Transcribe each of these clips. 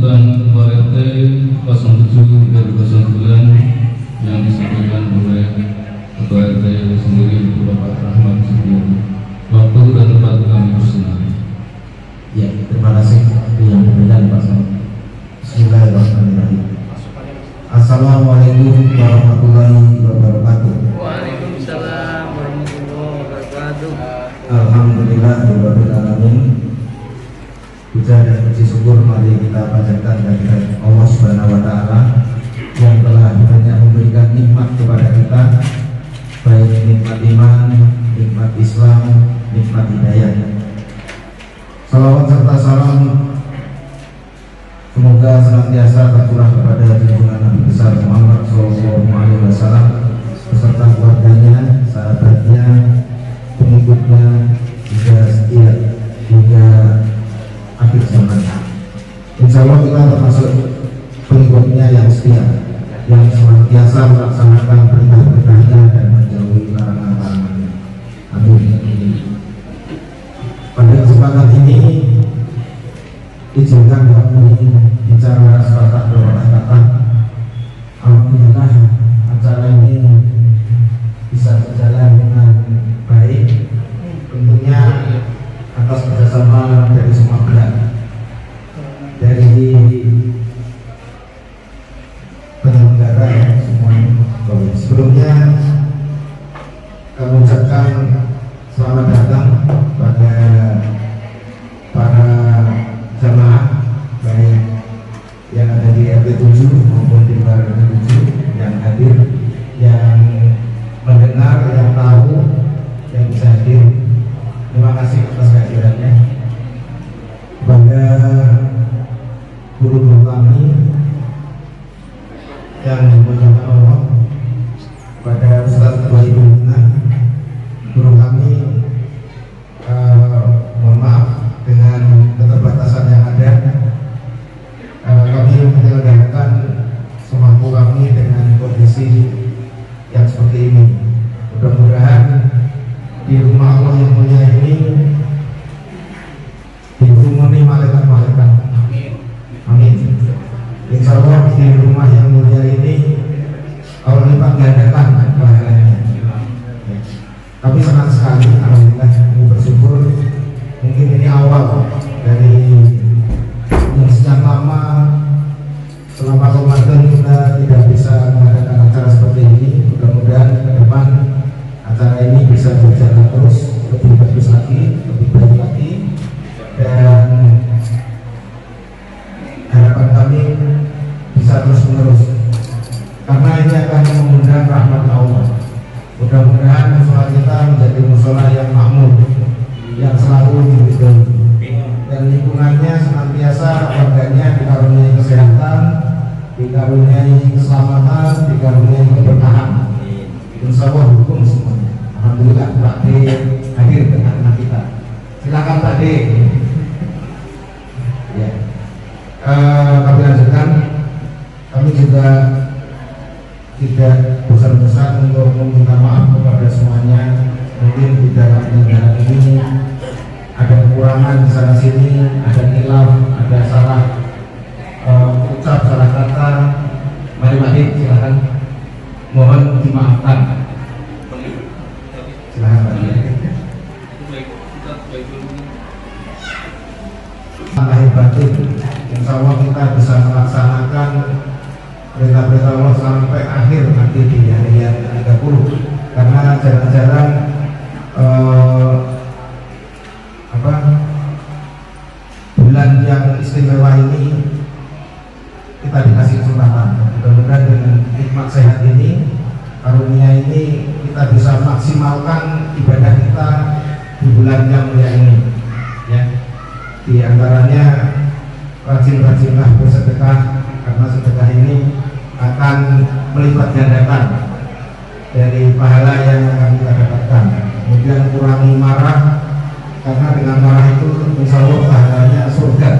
Dan Ketua RT 07 dari 09 yang disampaikan oleh Ketua RT sendiri, Bapak Rahmat Sugiyono. Waktu dan tempat kami persilakan. Ya, terima kasih yang diberikan Pak Saud. Bismillahirrahmanirrahim. Assalamualaikum warahmatullahi wabarakatuh. Waalaikumsalam warahmatullahi wabarakatuh. Alhamdulillahirabbil alamin. Puja dan puji syukur mari kita panjatkan kehadirat Allah Subhanahu wa taala yang telah banyak memberikan nikmat kepada kita, baik nikmat iman, nikmat Islam, nikmat hidayah. Salawat serta salam semoga senantiasa tercurah kepada junjungan Nabi besar Muhammad SAW beserta keluarganya, sahabatnya, pengikutnya hingga akhir zaman. Insya Allah kita termasuk pengikutnya yang setia, yang senantiasa melaksanakan perintah-perintahnya dan menjauhi larangan-larangannya. Amin. Pada kesempatan ini izinkan kami bicara sepatah dua kata. Alhamdulillah acara ini bisa berjalan dengan baik, tentunya atas kerjasama dari semua pihak, dari penyelenggara ya semuanya. Sebelumnya kami ucapkan selamat datang pada para jamaah baik yang ada di RT 7 maupun di luar RT 7 yang hadir, yang mendengar, yang tahu, yang bisa hadir. Terima kasih atas kehadirannya. Kepada guru-guru kami yang dimuliakan Allah, kepada Ustaz Ketua Ibu guru kami, mohon maaf dengan keterbatasan yang ada. Kami menyelenggarakan semampu kami dengan kondisi yang seperti ini. Mudah-mudahan di rumah Allah yang mulia ini dirumuni malaikat-malaikat. Amin. Insya Allah di rumah yang mulia ini Allah lipat gandakan pahalanya. Tapi senang sekali, alhamdulillah kami bersyukur. Mungkin ini awal dari yang sekian lama selama Ramadan kita tidak bisa mengadakan acara seperti ini. Mudah-mudahan ke depan acara ini bisa berjalan terus, lebih bagus lagi, lebih baik lagi, dan harapan kami bisa terus menerus karena ini akan mengundang rahmat Allah. Mudah-mudahan musola kita menjadi musola yang makmur, yang selalu diridhoi, dan lingkungannya senantiasa warganya dikaruniai kesehatan, dikaruniai keselamatan, dikaruniai keberkahan. Insya Allah hukum semuanya. Alhamdulillah Pak D hadir di tengah kita. Silakan Pak D. Ya. Kami lanjutkan. Kami juga tidak bosan-bosan untuk meminta maaf kepada semuanya. Mungkin di dalam penyelenggaraan ini ada kekurangan di sana sini, ada khilaf, ada salah ucap, salah kata. Mari Pak D, silakan. Mohon dimaafkan. Silakan Pak D. Lahir batin, insya Allah kita bisa melaksanakan perintah-perintah Allah sampai akhir nanti di hari yang 30. Karena jarang-jarang bulan yang istimewa ini kita dikasih kesempatan. Mudah-mudahan dengan nikmat sehat ini, karunia ini, kita bisa maksimalkan ibadah kita di bulan yang mulia ini. Ya, di antaranya rajin-rajinlah bersedekah, karena sedekah ini akan melipat gandakan dari pahala yang akan kita dapatkan. Kemudian kurangi marah, karena dengan marah itu insya Allah pahalanya surga.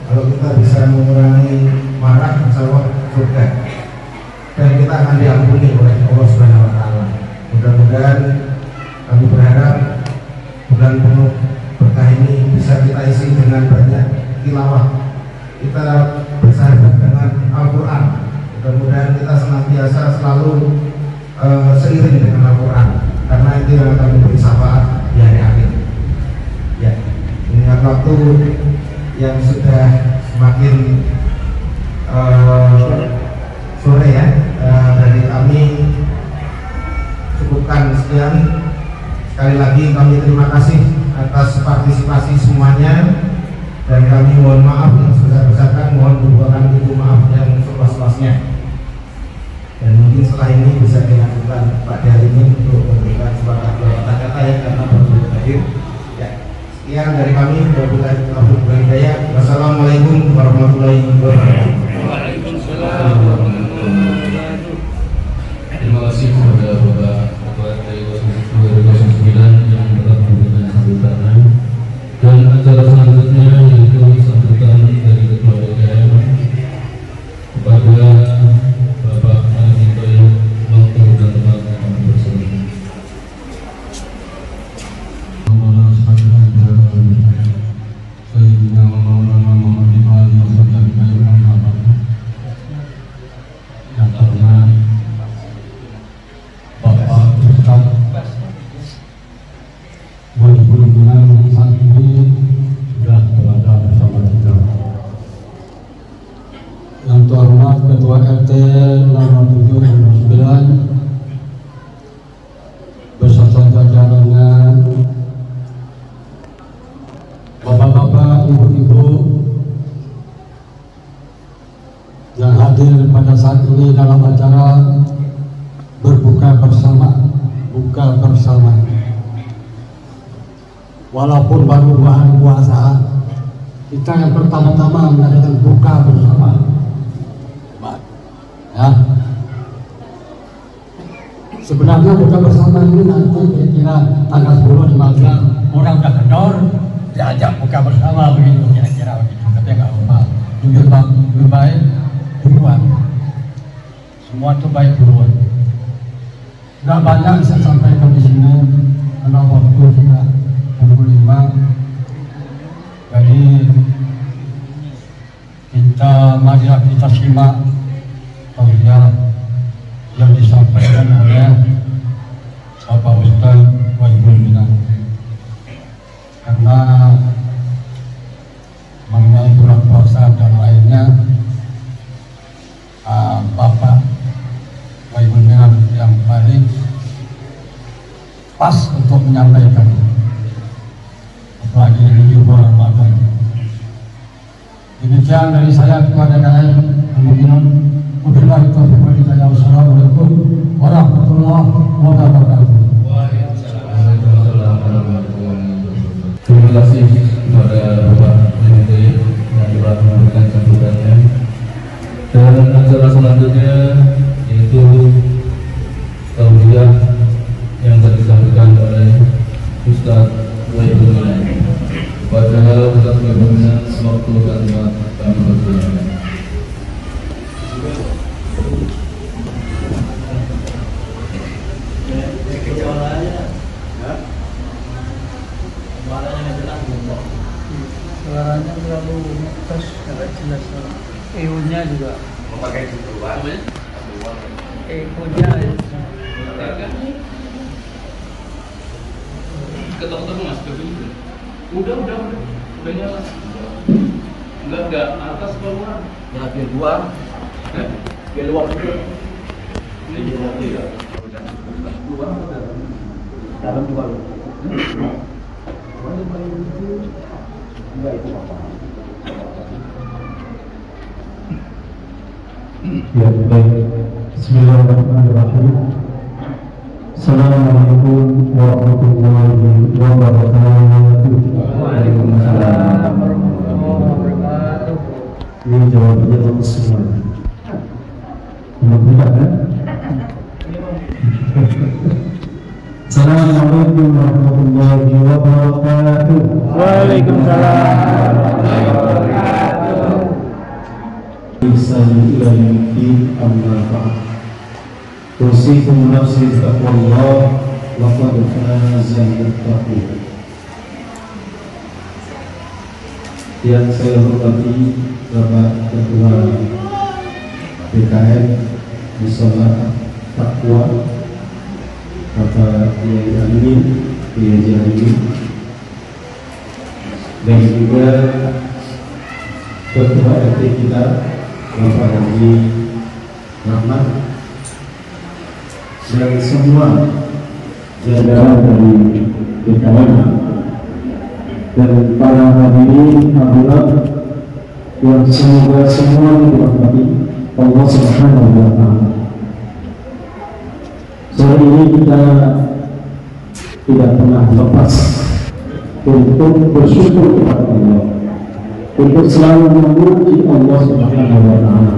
Kalau kita bisa mengurangi marah, insya Allah surga, dan kita akan diampuni oleh Allah Subhanahu wa taala. Mudah-mudahan kami berharap bulan penuh berkah ini bisa kita isi dengan banyak tilawah, kita bersahabat dengan Al-Quran. Mudah-mudahan kita senantiasa selalu seiring dengan Al-Quran, karena itu yang akan memberi syafaat di hari akhir. Ya, mengingat waktu yang sudah semakin sore ya, dari kami cukupkan sekian. Sekali lagi kami terima kasih atas partisipasi semuanya, dan kami mohon maaf yang sebesar-besarnya, mohon dibuatkan pintu maaf yang seluas-luasnya. Dan mungkin setelah ini bisa dilakukan Pak Dalimin untuk memberikan sebuah kata-kata yang karena baru terakhir. Ya, sekian dari kami. Wabillahi taufiq wal hidayah. Wassalamualaikum warahmatullahi wabarakatuh. Waalaikumsalam warahmatullahi wabarakatuh. Terima kasih kepada Bapak Ketua RT 09 yang telah memberikan sambutannya. Dan acara selanjutnya yaitu sambutan dari Ketua DKM kepada Bapak Alito yang waktu dan tempat kami bersama. Yang terhormat Ketua RT 0709 beserta jajarannya, bapak-bapak, ibu-ibu yang hadir pada saat ini dalam acara berbuka bersama, buka bersama. Walaupun baru 2 hari puasa, kita yang pertama-tama mengadakan buka bersama. Ya. Sebenarnya buka bersama ini nanti kira-kira tanggal 10 di Magelang orang udah kendor, diajak buka bersama begitu kira-kira begitu. Tapi nggak apa-apa. Lebih baik duluan. Semua itu baik duluan. Nggak banyak saya sampaikan di sini karena waktu sudah 25. Jadi marilah kita simak tausiah yang disampaikan oleh Bapak Ustaz Wajibul Minan, karena mengenai bulan puasa dan lainnya, Bapak Wajibul Minan yang paling pas untuk menyampaikan, apalagi di bulan Ramadan. Demikian dari saya kepada kalian. Wabillahi taufiq wal hidayah. Wassalamualaikum warahmatullahi wabarakatuh. Terima kasih kepada Bapak Menteri yang telah memberikan sambutannya. Dan acara selanjutnya yaitu tausiah yang telah disampaikan oleh Ustaz Wahidul Minan. Kepada Ustaz Wahidul Minan, waktu dan tempat kami bersilakan. Suaranya terlalu ngetes, nggak jelas. Ehonya juga. Memakai duluan. Ehonya. Ketemu mas, ketemu. Udah nyala. Enggak atas bawah. Ya biar luar. Biar luar juga. Ini berarti ya. Luar dalam juga. Enggak itu apa? Ya, baik. Bismillahirrahmanirrahim. Assalamualaikum warahmatullahi wabarakatuh. Waalaikumsalam warahmatullahi wabarakatuh. Ini jawabannya untuk semua. Mudah-mudahan kan? Assalamualaikum warahmatullahi wabarakatuh. Waalaikumsalam warahmatullahi wabarakatuh. Isani ila yaumiddin, amma ba'd. Usikum nafsi taqwallah wa qad faza al-muttaqun. yang saya hormati Bapak Ketua BKN Musyawarah Takwa Bapak Kiai Amin, Kiai Amin, dan juga Ketua RT kita Bapak Haji Rahmat, dan semua jajaran dari BKN dan para hadirin hadirat yang semoga semua dirahmati Allah Subhanahu wa Ta'ala. Sore ini kita tidak pernah lepas untuk bersyukur kepada Allah, untuk selalu memuji Allah Subhanahu wa Ta'ala.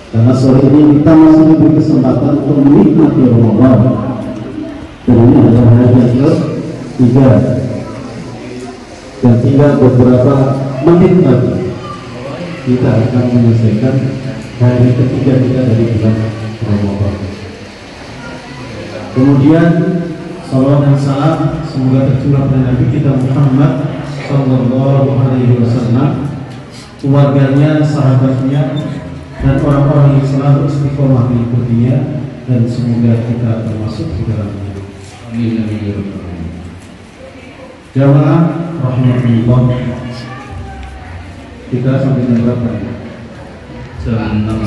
Karena sore ini kita masih diberi kesempatan untuk menikmati Ramadan. Dan ini adalah hari yang ketiga, dan tinggal beberapa menit lagi kita akan menyelesaikan hari ketiga kita dari bulan Ramadan. Kemudian salawat dan salam semoga tercurah pada Nabi kita Muhammad Sallallahu Alaihi Wasallam, keluarganya, sahabatnya, dan orang-orang yang selalu istiqomah mengikutinya, dan semoga kita termasuk di dalamnya. Amin. Jamaah rahmatullah, kita sampai jam berapa? Jam 6.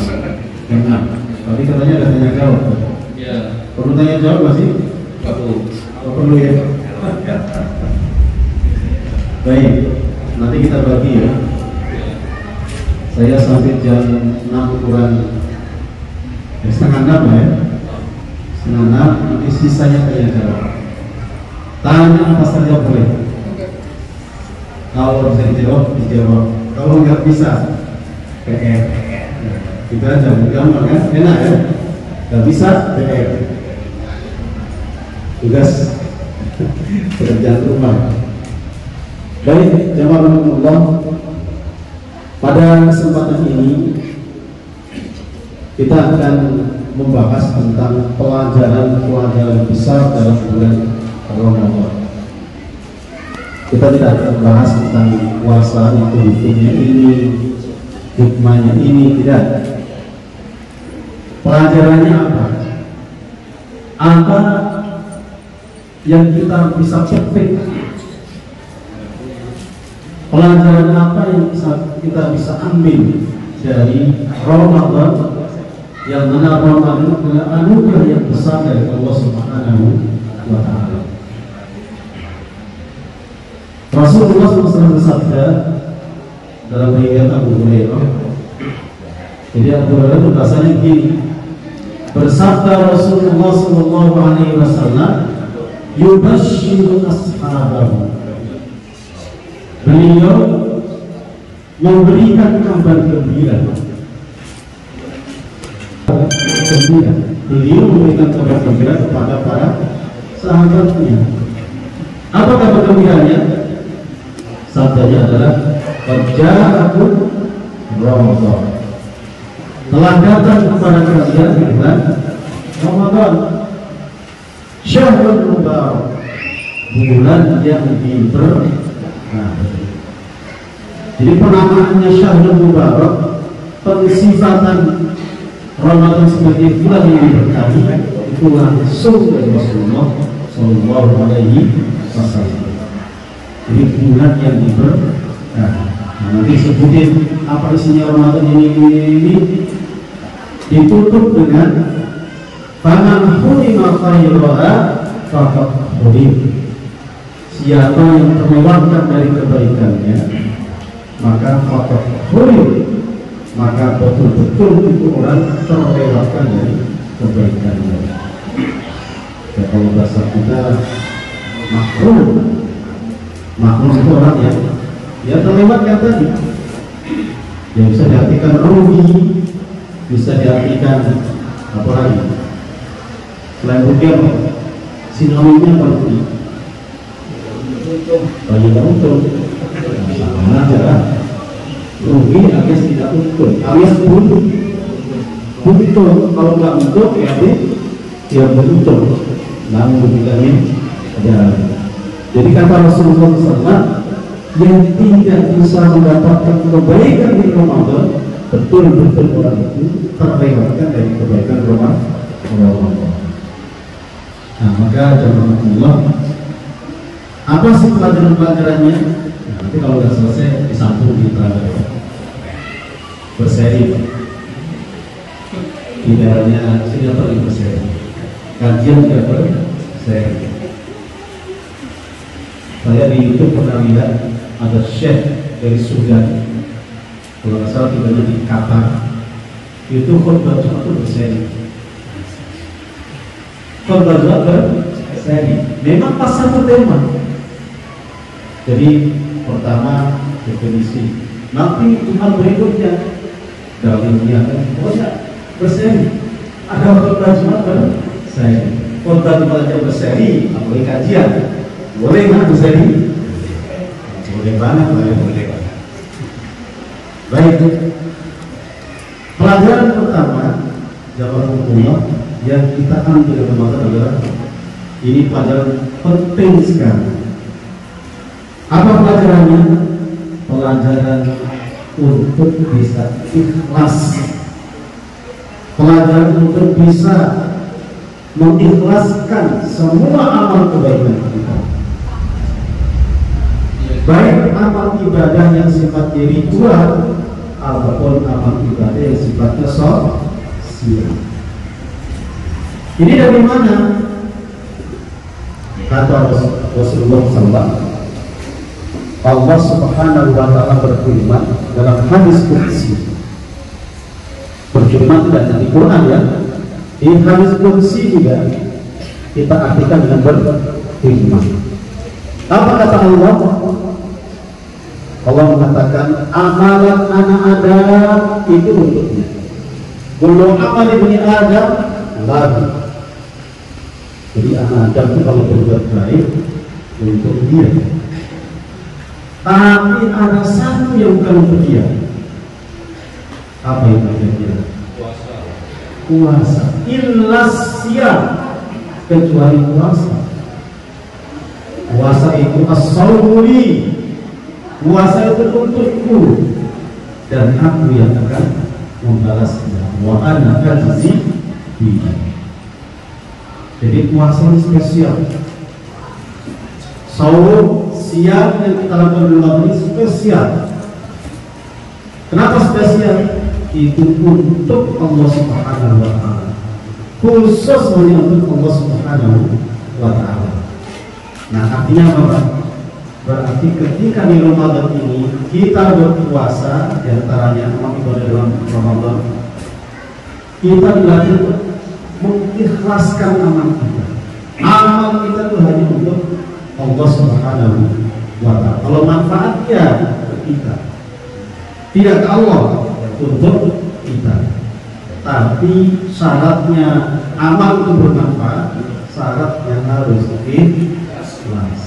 Jam 6. Tadi katanya ada tanya jawab. Ya. Perlu tanya jawab nggak sih? Perlu ya. Baik, nanti kita bagi ya. Saya sampai jam 6 kurang setengah 6 ya. Setengah 6, nanti sisanya tanya jawab. Tanya apa saja boleh. Kalau bisa dijawab, dijawab. Kalau nggak bisa, PR. Kita jawab gampang kan? Enak ya? Nggak bisa, PR. Tugas pekerjaan rumah. Baik, jamaah rahmatullah. Pada kesempatan ini kita akan membahas tentang pelajaran-pelajaran besar dalam bulan Ramadan. Kita tidak akan membahas tentang puasa itu hukumnya ini, hikmahnya ini, tidak. Pelajarannya apa? Apa yang kita bisa petik? Pelajaran apa yang kita bisa ambil dari Ramadan, yang mana Ramadan adalah anugerah yang besar dari Allah Subhanahu wa Ta'ala. Rasulullah SAW bersabda dalam riwayat Abu Hurairah. Jadi Abu Hurairah itu bahasanya gini, bersabda Rasulullah SAW, yubashshiru ashabahu. Beliau memberikan kabar gembira. Beliau memberikan kabar gembira kepada para sahabatnya. Apa kabar gembiranya? Sabdanya adalah Ja'akum Ramadan. Telah datang kepada kalian bulan Ramadan, Syahrul Mubarak, bulan yang diberkahi. Jadi penamaannya Syahrul Mubarak, pensifatan Ramadan sebagai bulan yang diberkahi itu langsung dari Rasulullah Sallallahu Alaihi Wasallam. Jadi bulan yang diberkahi. Nanti sebutin apa isinya Ramadan ini ditutup dengan faman hurima khairaha faqad hurim. Siapa yang terlewatkan dari kebaikannya, maka faqad hurim, maka betul-betul itu orang terlewatkan dari kebaikannya. Ya, kalau bahasa kita mahrum, mahrum itu orang ya terlewatkan tadi. Ya bisa diartikan rugi, bisa diartikan apa lagi? Selain rugi apa? Sinonimnya apa rugi? Banyak untung. Sama aja lah. Rugi alias tidak untung, alias buntung. Buntung kalau nggak untung ya dia beruntung. Namun demikian ya. Jadi kata Rasulullah SAW, yang tidak bisa mendapatkan kebaikan di Ramadan, betul-betul orang itu terlewatkan dari kebaikan Ramadan. Nah, maka jazakumullah, apa sih pelajaran-pelajarannya? Nah, nanti kalau sudah selesai disambung di pelajaran berseri. Idealnya sinetron yang berseri, kajian juga berseri. Saya di YouTube pernah lihat ada chef dari Sudan, kalau nggak salah tinggalnya di Qatar, itu khutbah Jumat itu berseri. Khutbah Jumat berseri, memang pas satu tema. Jadi pertama definisi, nanti Jumat berikutnya dalam ilmiah kan, pokoknya berseri. Ada khutbah Jumat berseri, khutbah Jumat yang berseri, apalagi kajian. Boleh nggak berseri? Boleh banget, boleh banget. Baik, pelajaran pertama jawabannya yang kita ambil dari Ramadan adalah ini pelajaran penting sekali. Apa pelajarannya? Pelajaran untuk bisa ikhlas, pelajaran untuk bisa mengikhlaskan semua amal kebaikan kita, baik amal ibadah yang sifatnya ritual ataupun amal ibadah yang sifatnya sosial. Ini dari mana? Kata Rasulullah SAW, Allah Subhanahu wa Ta'ala berfirman dalam hadis qudsi, berfirman dan di Quran ya. Di hadis qudsi juga kita artikan dengan berfirman. Apa kata Allah? Allah mengatakan amalan anak Adam itu untuknya. Kullu amal ibni Adam lagi. Jadi anak Adam itu kalau berbuat baik untuk dia. Tapi ada satu yang bukan untuk dia. Apa itu dia? Puasa. Illas siyam, kecuali puasa. Puasa itu as-sawli. Puasa itu untukku dan aku yang akan membalasnya. Wa ana ajzi bihi. Jadi puasa ini spesial. Saum, siam yang kita lakukan di Ramadan ini spesial. Kenapa spesial? Itu untuk Allah Subhanahu wa Ta'ala, khusus hanya untuk Allah Subhanahu wa Ta'ala. Nah, artinya apa? Berarti ketika di Ramadan ini kita berpuasa, diantaranya amal ibadah dalam Ramadan, kita dilatih untuk mengikhlaskan amal kita. Amal kita itu hanya untuk Allah Subhanahu wa Ta'ala. Kalau manfaatnya untuk kita, tidak ke Allah, untuk kita. Tapi syaratnya amal itu bermanfaat, syaratnya harus ikhlas.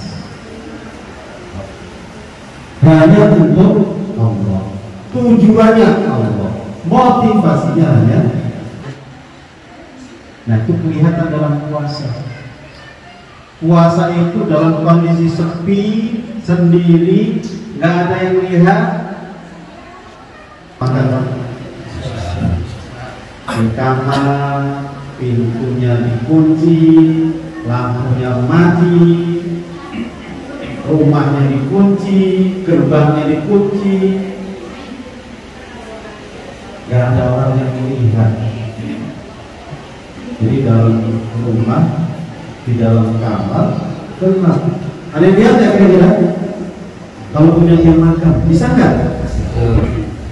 Hanya untuk Allah, tujuannya Allah, motivasinya hanya. Nah, itu kelihatan dalam puasa. Puasa itu dalam kondisi sepi, sendiri, nggak ada yang lihat, maka di kamar, pintunya dikunci, lampunya mati, rumahnya dikunci, gerbangnya dikunci, gak ada orang yang melihat. Jadi dalam rumah, di dalam kamar, gelap. Ada yang lihat ya kira-kira? Kalau punya yang makan, bisa nggak?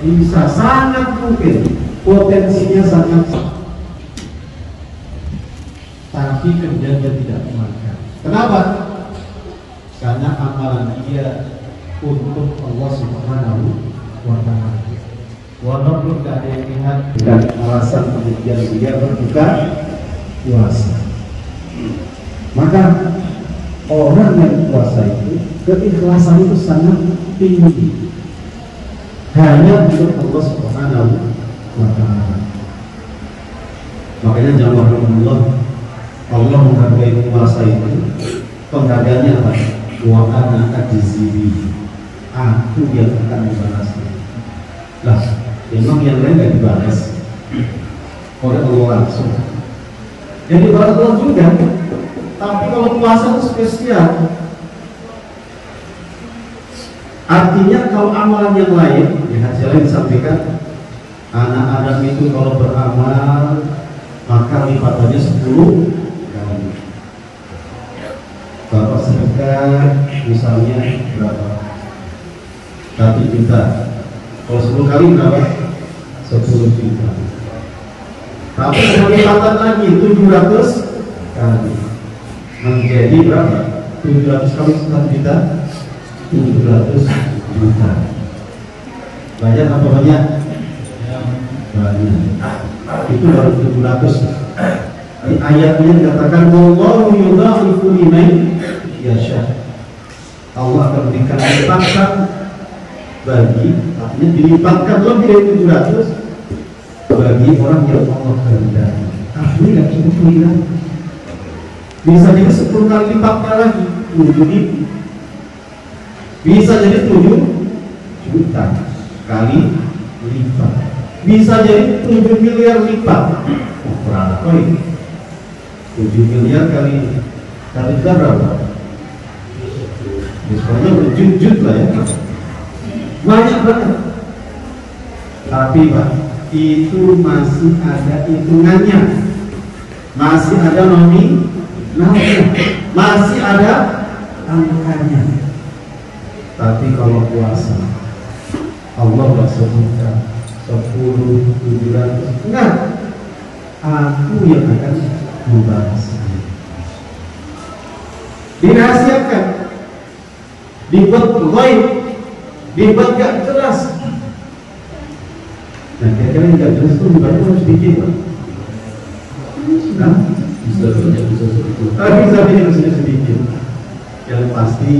Bisa, sangat mungkin, potensinya sangat. Tapi kemudian dia tidak makan. Kenapa? Karena amalan dia untuk Allah Subhanahu wa Ta'ala. Walaupun tidak ada yang lihat, dengan alasan kemudian dia berbuka puasa. Maka orang yang puasa itu keikhlasan itu sangat tinggi, hanya untuk Allah Subhanahu wa Ta'ala. Makanya jamaah Allah menghargai puasa itu. Penghargaannya apa? Wa ana ajzi bihi. aku yang akan membalasnya. Lah, memang yang lain nggak dibalas oleh Allah langsung. Yang dibalas Allah juga. Tapi kalau puasa itu spesial. Artinya kalau amalan yang lain, di hadis lain disampaikan, anak Adam itu kalau beramal maka lipatannya 10 kali. Bapak sedekah misalnya berapa? 1 juta. Kalau 10 kali berapa? 10 juta. Tapi ada lipatan lagi 700 kali. Menjadi berapa? 700 kali 1 juta. 700 juta. Banyak apa banyak? Banyak. Itu baru 700. Di ayatnya dikatakan wallahu yudha'ifu liman yasha. Allah akan memberikan lipatan bagi, artinya dilipatkan lebih dari 700 bagi orang yang Allah kehendaki. Tapi nggak cukup lihat. Bisa jadi 10 kali lipatnya lagi 7.000. Bisa jadi 7 juta kali lipat. Bisa jadi 7 miliar lipat. Berapa ini? 7 miliar kali berapa? Diskonnya berjut-jut lah ya. Banyak banget. Tapi Pak, itu masih ada hitungannya. Masih ada nominalnya. Masih ada angkanya. Tapi kalau puasa, Allah nggak sebutkan 10, 700, enggak. Aku yang akan membalasnya. Dirahasiakan, dibuat ghaib, dibuat gak jelas. Nah, kira-kira yang gak jelas itu dibuatnya harus bikin, Pak. Nah, bisa sedikit. Yang pasti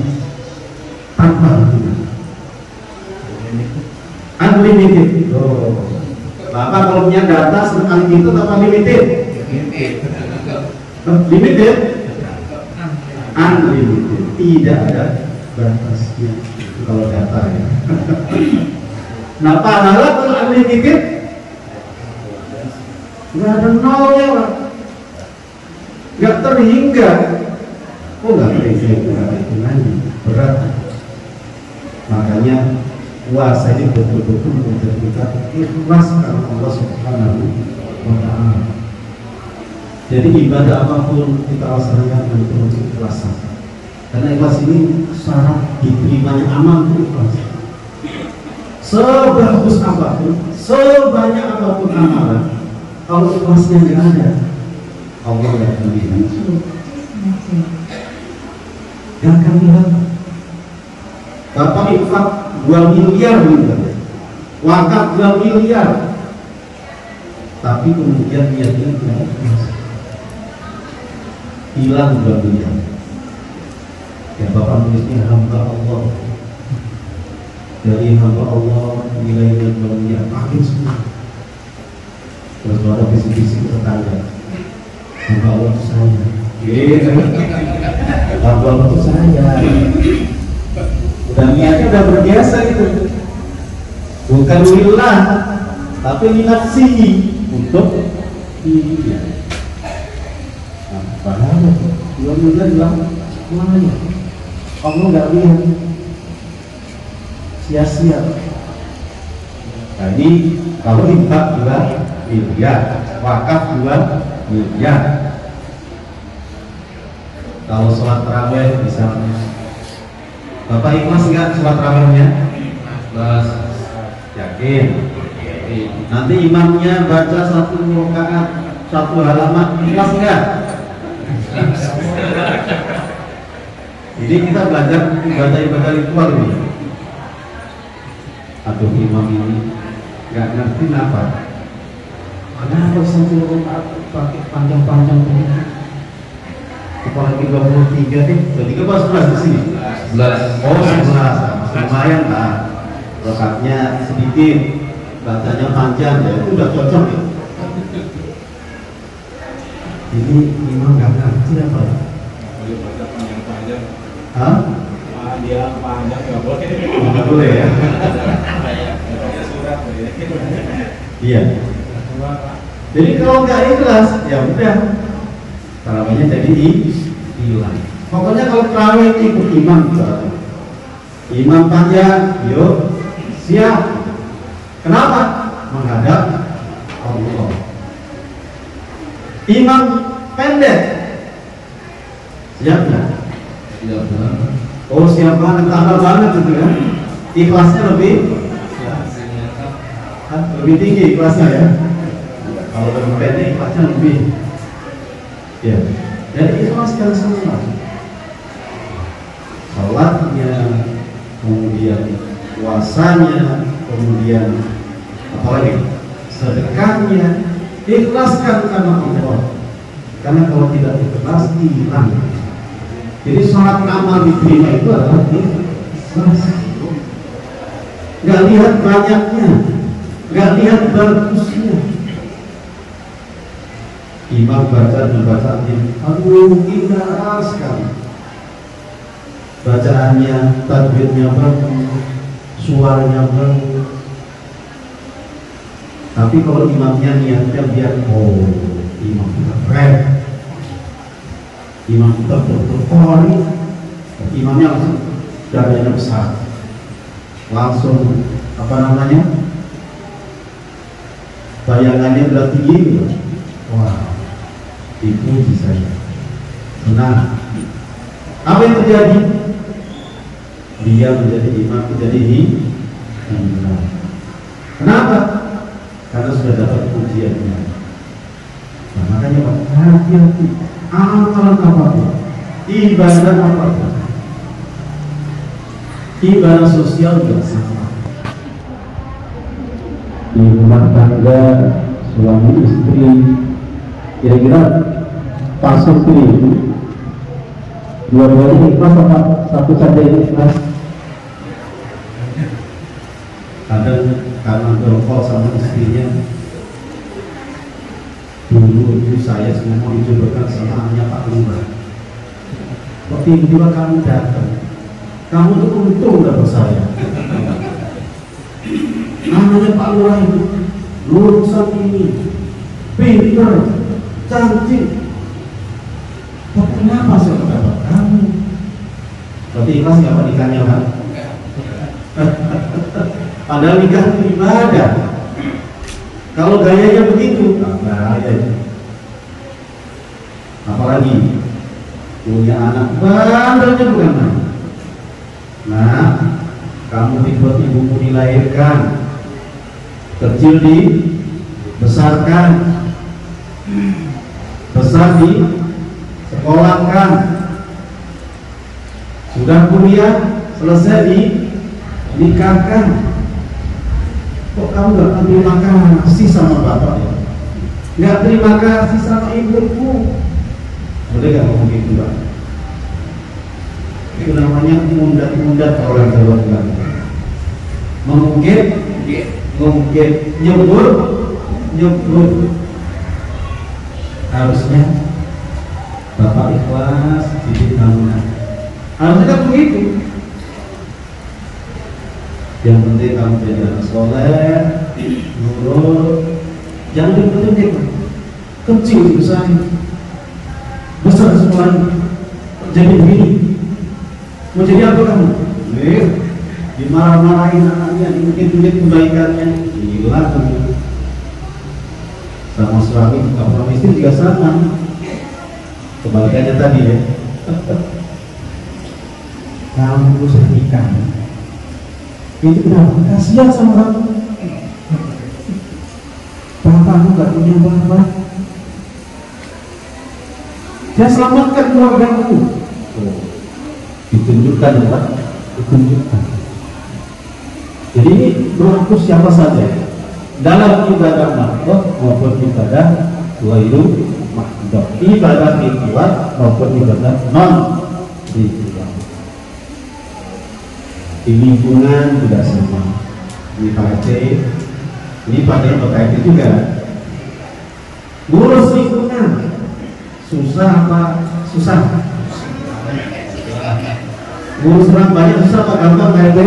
tanpa hubungan. Unlimited. Oh. Bapak kalau punya data unlimited apa limited? Limited. Unlimited. Tidak ada batasnya kalau data ya. Nah, pahala kalau unlimited nggak ada nolnya, Pak. Nggak terhingga. Oh, nggak terhingga, nggak ada hitungannya. Berat. Makanya puasa ini betul-betul menjadi kita ikhlas karena Allah Subhanahu wa Ta'ala. Jadi ibadah apapun kita laksanakan dengan ikhlas. Karena ikhlas ini syarat diterimanya amal itu ikhlas. Sebagus apapun, sebanyak apapun amalan, kalau ikhlasnya nggak ada, Allah nggak akan lihat. Nggak akan lihat. Bapak infak 2 miliar misalnya, wakaf 2 miliar, tapi kemudian niatnya tidak ikhlas, hilang 2 miliar. Ya Bapak nulisnya hamba Allah, dari hamba Allah nilainya 2 miliar, makin semua. Terus ada bisik-bisik tetangga, hamba Allah itu saya, hamba Allah itu saya. Dan niatnya udah berbiasa gitu, bukan lillah tapi linafsihi, untuk dia. Nah, padahal 2 miliar bilang mana ya? Allah nggak lihat, sia-sia. Nah ini kalau infak 2 miliar, wakaf 2 miliar. Kalau sholat tarawih misalnya, Bapak ikhlas nggak sholat tarawihnya? Ikhlas. Yakin? Nanti imamnya baca 1 rakaat 1 halaman, ikhlas nggak? Jadi kita belajar ibadah ritual ini. Aduh, imam ini nggak ngerti apa. Kenapa 1 rakaat pakai panjang-panjang begini? Apalagi 23 nih, 23 pas 11 di sini. 11. Oh, 11. Lumayan lah. Rakaatnya sedikit, bacanya panjang, ya itu udah cocok ya. Ini imam nggak ngerti apa? Hah? panjang nggak boleh. Nggak boleh ya. Surat Iya. Jadi kalau nggak ikhlas, ya udah tarawihnya jadi hilang. Pokoknya kalau tarawih ikut imam, imam panjang, yuk siap. Kenapa? Menghadap Allah. Imam pendek, siap nggak? Siap banget. Oh siap banget, tambah banget gitu ya. Ikhlasnya lebih tinggi ikhlasnya ya. Kalau lebih pendek ikhlasnya lebih. Ya. Jadi ikhlaskan semua. Salatnya, kemudian puasanya, kemudian apalagi sedekahnya, ikhlaskan karena Allah. Karena kalau tidak ikhlas hilang. Jadi sholat amal diterima itu adalah ikhlas. Gak lihat banyaknya, gak lihat bagusnya. Imam bacaannya, aduh indah sekali. Bacaannya, tajwidnya bagus, suaranya bagus. Tapi kalau imamnya niatnya biar imam kita keren, imam kita betul-betul imamnya langsung dadanya besar, langsung bayangannya berat tinggi. Wah, itu bisa ya. Nah, apa yang terjadi? Dia menjadi imam, menjadi imam. Kenapa? Karena sudah dapat ujiannya. Nah, makanya Pak, hati-hati. Amalan apapun, ibadah apapun, ibadah sosial juga sama. Di rumah tangga suami istri, kira-kira pasang itu dua-duanya ikhlas apa satu saja ikhlas? Kadang karena berkol sama istrinya, dulu itu saya semua dicobakan sama anaknya Pak Lurah. Kok tiba-tiba kamu datang, kamu tuh untung dapat saya. Namanya Pak Lurah itu lulusan ini, pintar, cantik. Kok kenapa saya dapat kamu? Berarti ikhlas nggak Pak nikahnya Pak? Padahal nikah itu ibadah. Kalau gayanya begitu, bahaya. Apalagi punya anak bandelnya bukan main. Nah, kamu dibuat ibumu dilahirkan, kecil dibesarkan, besar disekolahkan, sudah kuliah, selesai dinikahkan. Kok kamu gak terima kasih sama bapak ya? Gak terima kasih sama ibuku? Boleh gak ngomong gitu Pak? Itu namanya mundat-mundat orang Jawa bilang. Mengungkit, nyebur. Harusnya bapak ikhlas, didik kamu. Harusnya kan begitu. Yang penting kamu jadi anak soleh, nurut, jangan dibentuk kecil besar, besar semuanya jadi begini. Mau jadi apa kamu? Dimarah-marahin anaknya, diungkit-ungkit kebaikannya, gila kamu. Sama suami istri juga sama. Kebalikannya tadi ya. Kamu sedihkan. Itu kenapa? Kasihan sama kamu. Bapakmu gak punya bapak. Dia selamatkan keluargamu. Ditunjukkan ya Pak, ditunjukkan. Jadi ini berlaku siapa saja dalam ibadah makhluk maupun ibadah ghairu makhluk, ibadah ritual maupun ibadah non ritual. Di lingkungan tidak sama. Ini Pak RT, ini Pak RT juga. Ngurus lingkungan susah apa? Susah. Ngurus orang banyak susah apa gampang KRT?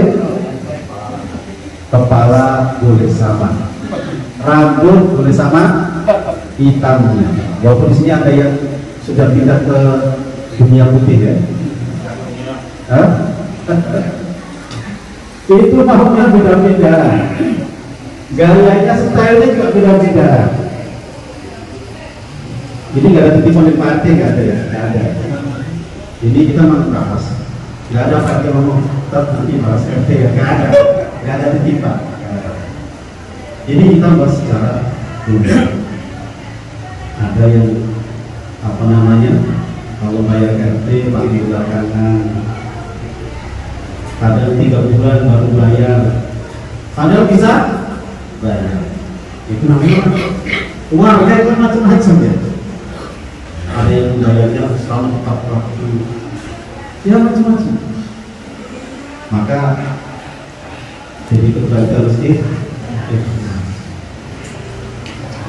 Kepala boleh sama, rambut boleh sama hitamnya. Walaupun di sini ada yang sudah pindah ke dunia putih ya. Hah? Itu makhluknya beda-beda. Gayanya, stylenya juga beda-beda. Ini nggak ada titipan di partai, nggak ada ya, nggak ada. Ini kita membahas, nggak ada partai ngomong nanti bahas RT ya, nggak ada titipan. Ini kita bahas secara mudah. Ada yang apa namanya, kalau bayar RT pakai belakangan, ada 3 bulan baru bayar, padahal bisa bayar. Itu namanya uang itu macam-macam ya. Ada yang bayarnya selama 4 waktu, ya macam-macam. Maka jadi kembali terus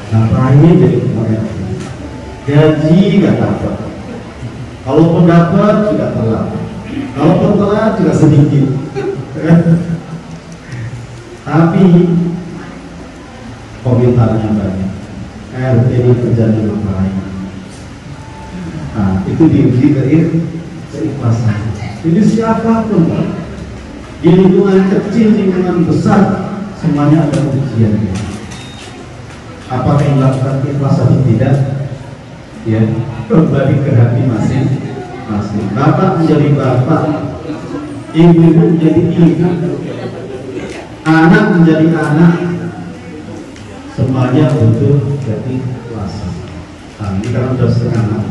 nah terakhir jadi kemarin gaji nggak dapat, kalaupun dapat juga telat, kalaupun telat juga sedikit. Tapi komentarnya banyak, RT ini kerjanya ngapain? Nah, itu diuji keikhlasan. Jadi siapapun di lingkungan kecil, lingkungan besar, semuanya ada ujian. Apakah yang melakukan ikhlas atau tidak? Ya, kembali ke hati masing-masing. Bapak menjadi bapak, ibu menjadi ibu, anak menjadi anak, semuanya butuh keikhlasan. Nah, ini karena sudah setengah.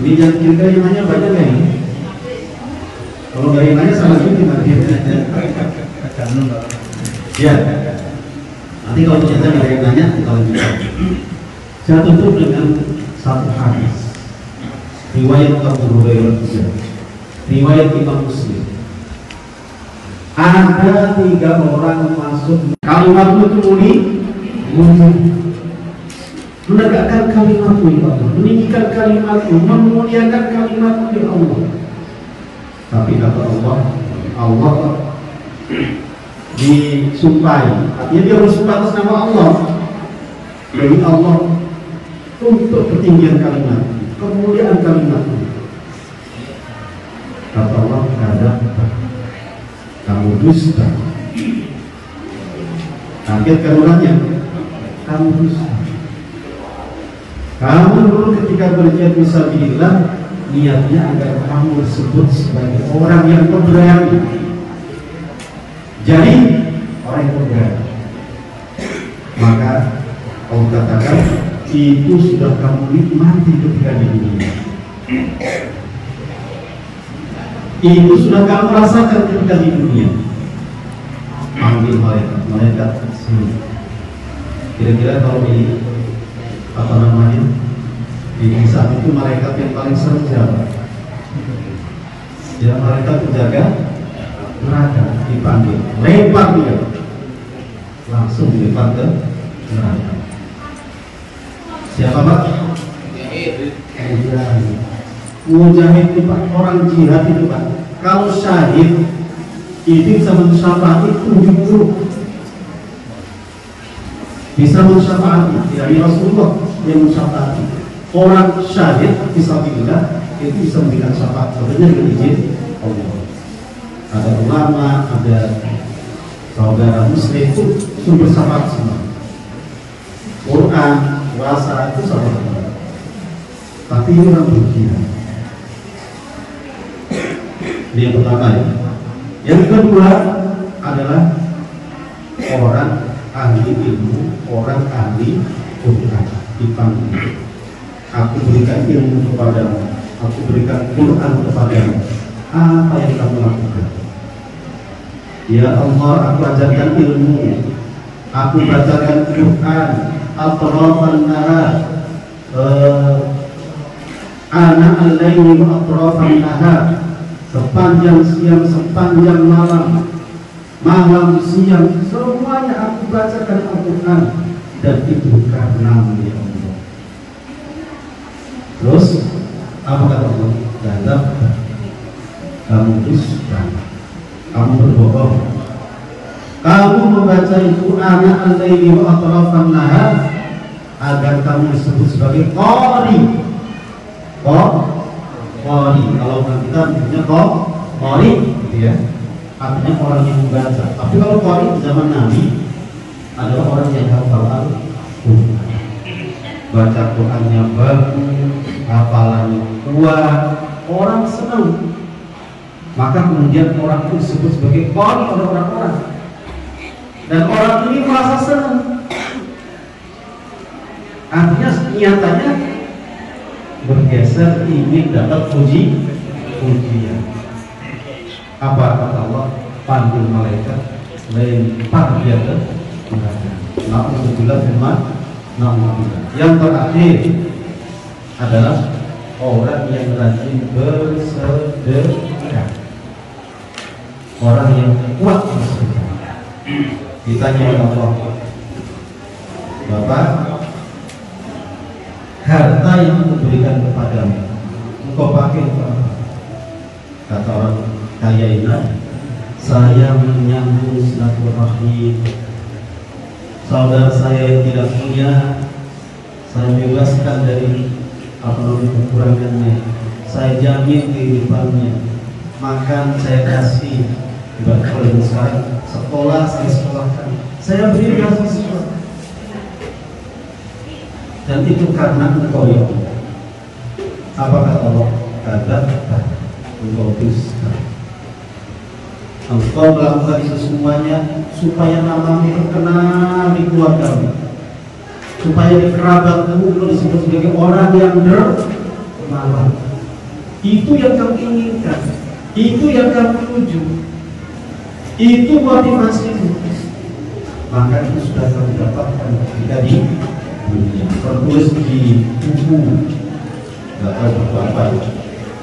Ini yang kira-kira nanya banyak ya ini. Kalau nggak nanya sama gimana? Ya. Nanti kalau ternyata nggak ada yang nanya, kita lanjutkan. Saya tutup dengan satu hadis. Riwayat Abu Hurairah juga. Riwayat Imam Muslim. Ada 3 orang masuk. Kalimat itu menegakkan kalimat-Mu ya Allah, meninggikan kalimat-Mu, memuliakan kalimat-Mu ya Allah. Tapi kata Allah disumpahi, artinya dia bersumpah atas nama Allah. Bagi Allah untuk ketinggian kalimat, kemuliaan kalimat-Mu. Kata Allah, kamu dusta. Akhir kalimatnya, kamu dusta. Kamu dulu ketika berjihad fisabilillah niatnya agar kamu disebut sebagai orang yang pemberani. Jadi orang yang pemberani. Maka Allah katakan itu sudah kamu nikmati ketika di dunia. Itu sudah kamu rasakan ketika di dunia. Panggil malaikat sini. Kira-kira kalau ini apa namanya, di saat itu malaikat yang paling serjana ya, malaikat penjaga neraka dipanggil, lempar dia, langsung dilempar ke neraka. Siapa Pak? Mujahid itu Pak, orang jihad itu Pak. Kalau syahid itu bisa mensyafaati 70, bisa mensyafaati dari Rasulullah yang mensyafaati. Orang syahid fisabilillah itu bisa memberikan syafaat sebenarnya dengan izin Allah. Ada ulama, ada saudara muslim itu sumber syafaat semua. Quran, puasa itu syafaat. Tapi ini orang berjihad. Ini yang pertama ya. Yang kedua adalah orang ahli ilmu, orang ahli Quran dipanggil. Aku berikan ilmu kepadamu, aku berikan Quran kepadamu. Apa yang kamu lakukan? Ya Allah, aku ajarkan ilmu, aku bacakan Quran, atrafan nahar, ana al-laili wa atrafan nahar, sepanjang siang, sepanjang malam, malam siang, semuanya aku bacakan Al-Quran, dan itu karena ya Allah. Terus apa kata Allah? kamu dusta, kamu berbohong, kamu membaca itu anak al-laili wa atrafan nahar agar kamu disebut sebagai qari. Qari, kalau kita punya qari, gitu ya, artinya orang yang membaca. Tapi kalau qari di zaman Nabi adalah orang yang hafal Al-Quran, baca Qurannya bagus, hafalannya kuat, orang senang. Maka kemudian orang itu disebut sebagai qari oleh orang-orang, dan orang ini merasa senang. Artinya nyatanya bergeser ingin dapat pujian. Apa kata Allah? Panggil malaikat, lempar dia ke neraka. Na'udzubillah firman. Yang terakhir adalah orang yang rajin bersedekah, orang yang kuat bersedekah. Ditanya oleh Allah, Bapak, harta yang diberikan kepadamu engkau pakai untuk apa? Kata orang kaya ini, saya menyambung silaturahim. Saudara saya yang tidak punya, saya bebaskan dari kekurangannya. Saya jamin kehidupannya. Makan saya kasih. Ibarat kalau sekarang sekolah saya sekolahkan. Saya beri beasiswa. Dan itu karena engkau ya Allah. Apa kata Allah? Kata engkau dusta. Engkau melakukan itu semuanya supaya namamu terkenal di keluargamu, supaya di kerabatmu lu disebut sebagai orang yang dermawan. Itu yang kamu inginkan, itu yang kamu tuju, itu motivasimu. Maka itu sudah kamu dapatkan ketika di dunia. Tertulis di buku, nggak tahu buku apa,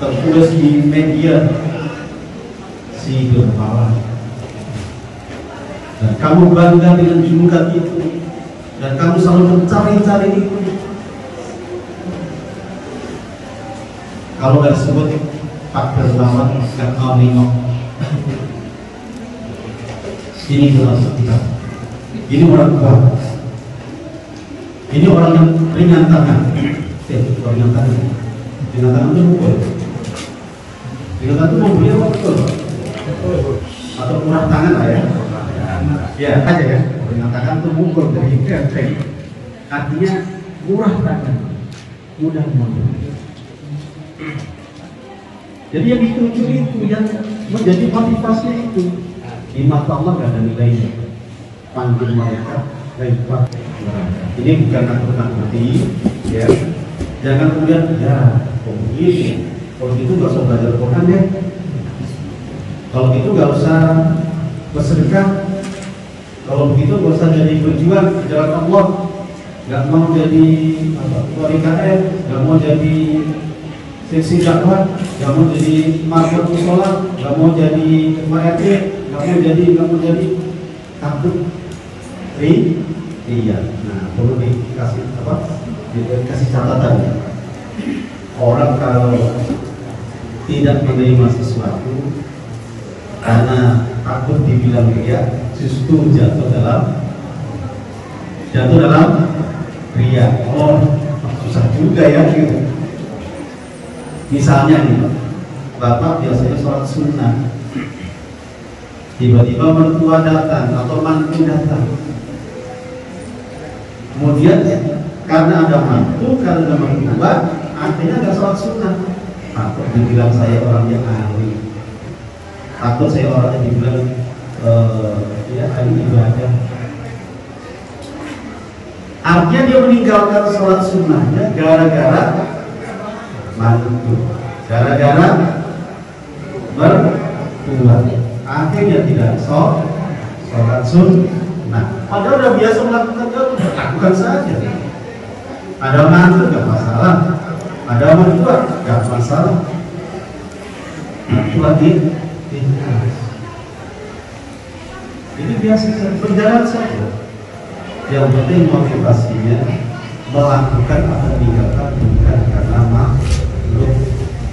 tertulis di media, si dermawan. Dan kamu bangga dengan julukan itu, dan kamu selalu mencari-cari itu. Kalau nggak disebut Pak Dermawan, nggak mau nengok. Ini termasuk kita. Ini orang kuat. Ini orang yang ringan tangan. Ringan tangan. Ringan tangan itu mukul. Ringan tangan itu mau beli apa betul? Atau murah tangan lah ya. Ya aja ya. Ringan tangan itu mukul dari kenteng. Artinya murah tangan, mudah membeli. Jadi yang dituju itu, yang menjadi motivasi itu, di mata Allah gak ada nilainya. Panggil mereka, lempar neraka. Ini bukan nakut-nakuti, ya. Jangan kemudian ya, begini. Kalau gitu nggak usah belajar Quran ya. Kalau gitu nggak usah bersedekah. Kalau begitu nggak usah jadi berjuang di jalan Allah. Nggak mau jadi KKN, nggak mau jadi seksi dakwah, nggak mau jadi market musola, nggak mau jadi RT, nggak mau jadi takut. Iya. Nah, perlu dikasih dikasih catatan. Orang kalau tidak menerima sesuatu karena takut dibilang ria, justru jatuh dalam ria. Oh, susah juga ya gitu. Misalnya nih, bapak biasanya sholat sunnah, tiba-tiba mertua datang atau mantu datang, kemudian karena ada mantu, karena ada mertua, artinya nggak sholat sunnah. Takut dibilang saya orang yang ahli, takut saya orang yang dibilang ahli ibadah. Artinya dia meninggalkan sholat sunnahnya gara-gara mantu, gara-gara mertua. Akhirnya tidak sholat sunnah. Padahal udah biasa melakukan, lakukan saja. Ada mantu nggak masalah, ada mertua nggak masalah. Itu lagi ini biasa berjalan saja. Yang penting motivasinya melakukan atau meninggalkan bukan karena makhluk,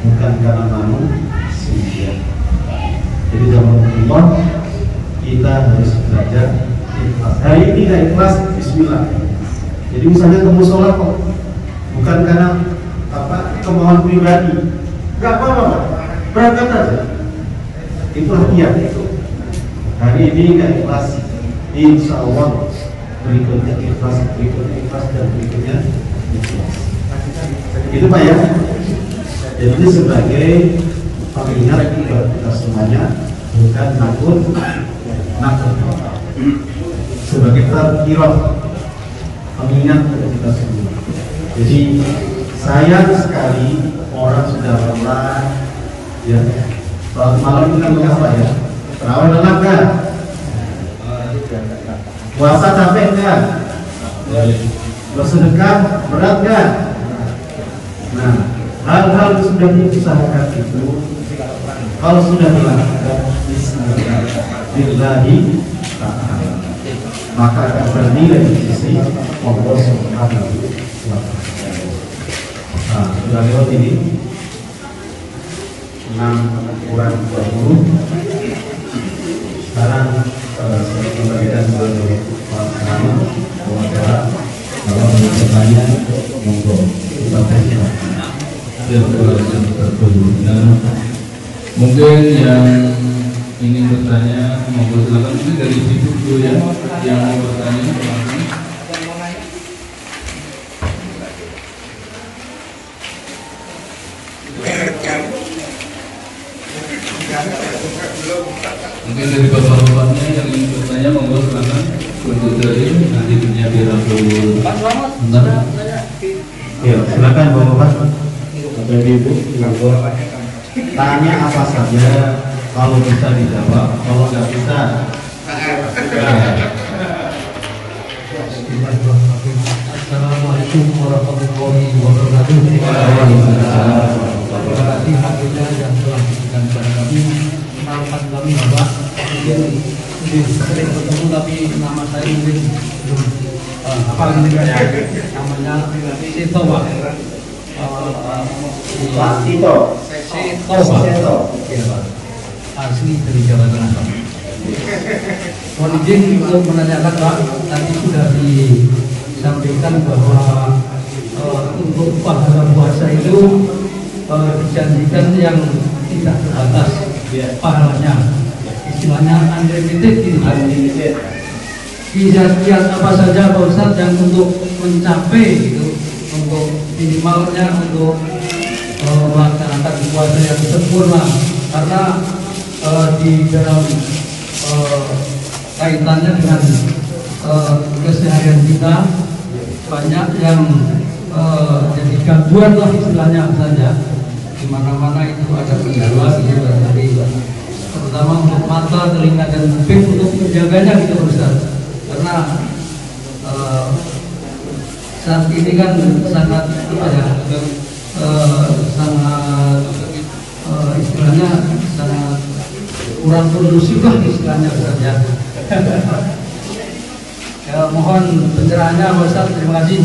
bukan karena manusia. Jadi zaman Allah kita harus belajar ikhlas. Hari ini nggak ikhlas, Bismillah. Jadi misalnya kamu sholat kok bukan karena kemauan pribadi, nggak apa-apa, berangkat aja. Itu latihan itu. Hari ini nggak ikhlas, insya Allah berikutnya ikhlas, berikutnya ikhlas, dan berikutnya ikhlas. Itu Pak ya. Jadi sebagai pengingat buat kita semuanya, bukan nakut, sebagai terkirah pengingat buat kita semua. Jadi sayang sekali orang sudah lelah, ya. Malam ini kan apa ya? Terawih lelah kan? Puasa capek kan? Bersedekah berat kan? Nah, hal-hal yang sudah diusahakan itu, kalau sudah dilakukan Bismillahirrahmanirrahim, maka akan bernilai di sisi Allah Subhanahu wa Ta'ala. Nah, sudah lewat ini 6 kurang 20. Sekarang pembagian sebagai pelaksana wawancara. Kalau ada pertanyaan, monggo kita tanya. Mungkin yang ingin bertanya, monggo silakan. Mungkin dari situ dulu ya, yang mau bertanya. Mungkin dari bapak-bapaknya yang ingin bertanya, monggo silakan. Untuk dari nanti punya Birabul. Ya, silakan bapak-bapak. Bapak Ibu, monggo. Tanya apa saja, kalau bisa dijawab, kalau nggak bisa. Assalamualaikum warahmatullahi wabarakatuh. Terima kasih hadirnya yang telah diberikan kepada kami. Kenalkan kami Bapak. Mungkin sering bertemu tapi nama saya mungkin belum apa namanya Tito Pak. Pak Tito. Tito. Asli dari Jawa Tengah Pak. Mohon izin untuk menanyakan Pak, tadi sudah disampaikan bahwa untuk pahala puasa itu dijanjikan yang tidak terbatas pahalanya, istilahnya unlimited gitu. Kejadian apa saja Pak Ustadz yang untuk mencapai gitu, untuk minimalnya untuk melaksanakan puasa yang sempurna, karena di dalam kaitannya dengan keseharian kita banyak yang jadi gangguan lah istilahnya saja. Di mana-mana itu ada kendala gitu dari terutama untuk mata, telinga dan kuping untuk menjaganya gitu Ustaz. Karena saat ini kan sangat apa ya, sangat istilahnya sangat kurang kondusif lah istilahnya Ustaz ya. Ya, mohon pencerahannya Pak Ustaz. Terima kasih.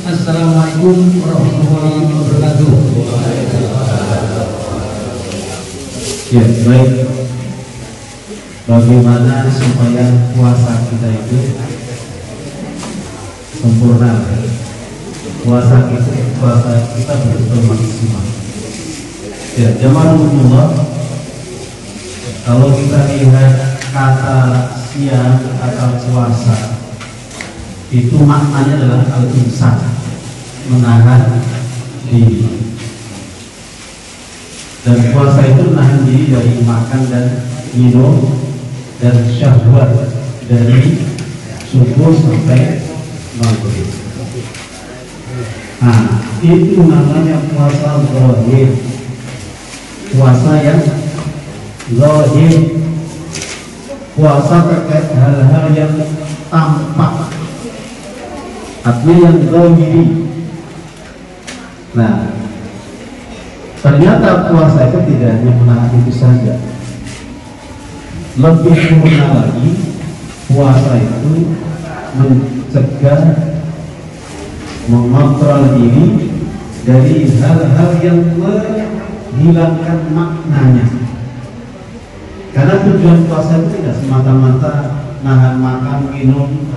Assalamualaikum warahmatullahi wabarakatuh. Ya, baik. Bagaimana supaya puasa kita itu sempurna? Puasa kita betul-betul maksimal. Ya, zaman Rasulullah, kalau kita lihat kata siang atau puasa itu maknanya adalah al-imsak, menahan diri. Dan puasa itu menahan diri dari makan dan minum dan syahwat dari subuh sampai maghrib. Nah, itu namanya puasa zahir. Puasa yang zahir. Puasa terkait hal-hal yang tampak, artinya yang zahiri. Nah, ternyata puasa itu tidak hanya menahan itu saja. Lebih sempurna lagi, puasa itu mencegah, mengontrol diri dari hal-hal yang menghilangkan maknanya. Karena tujuan puasa itu tidak semata-mata nahan makan, minum,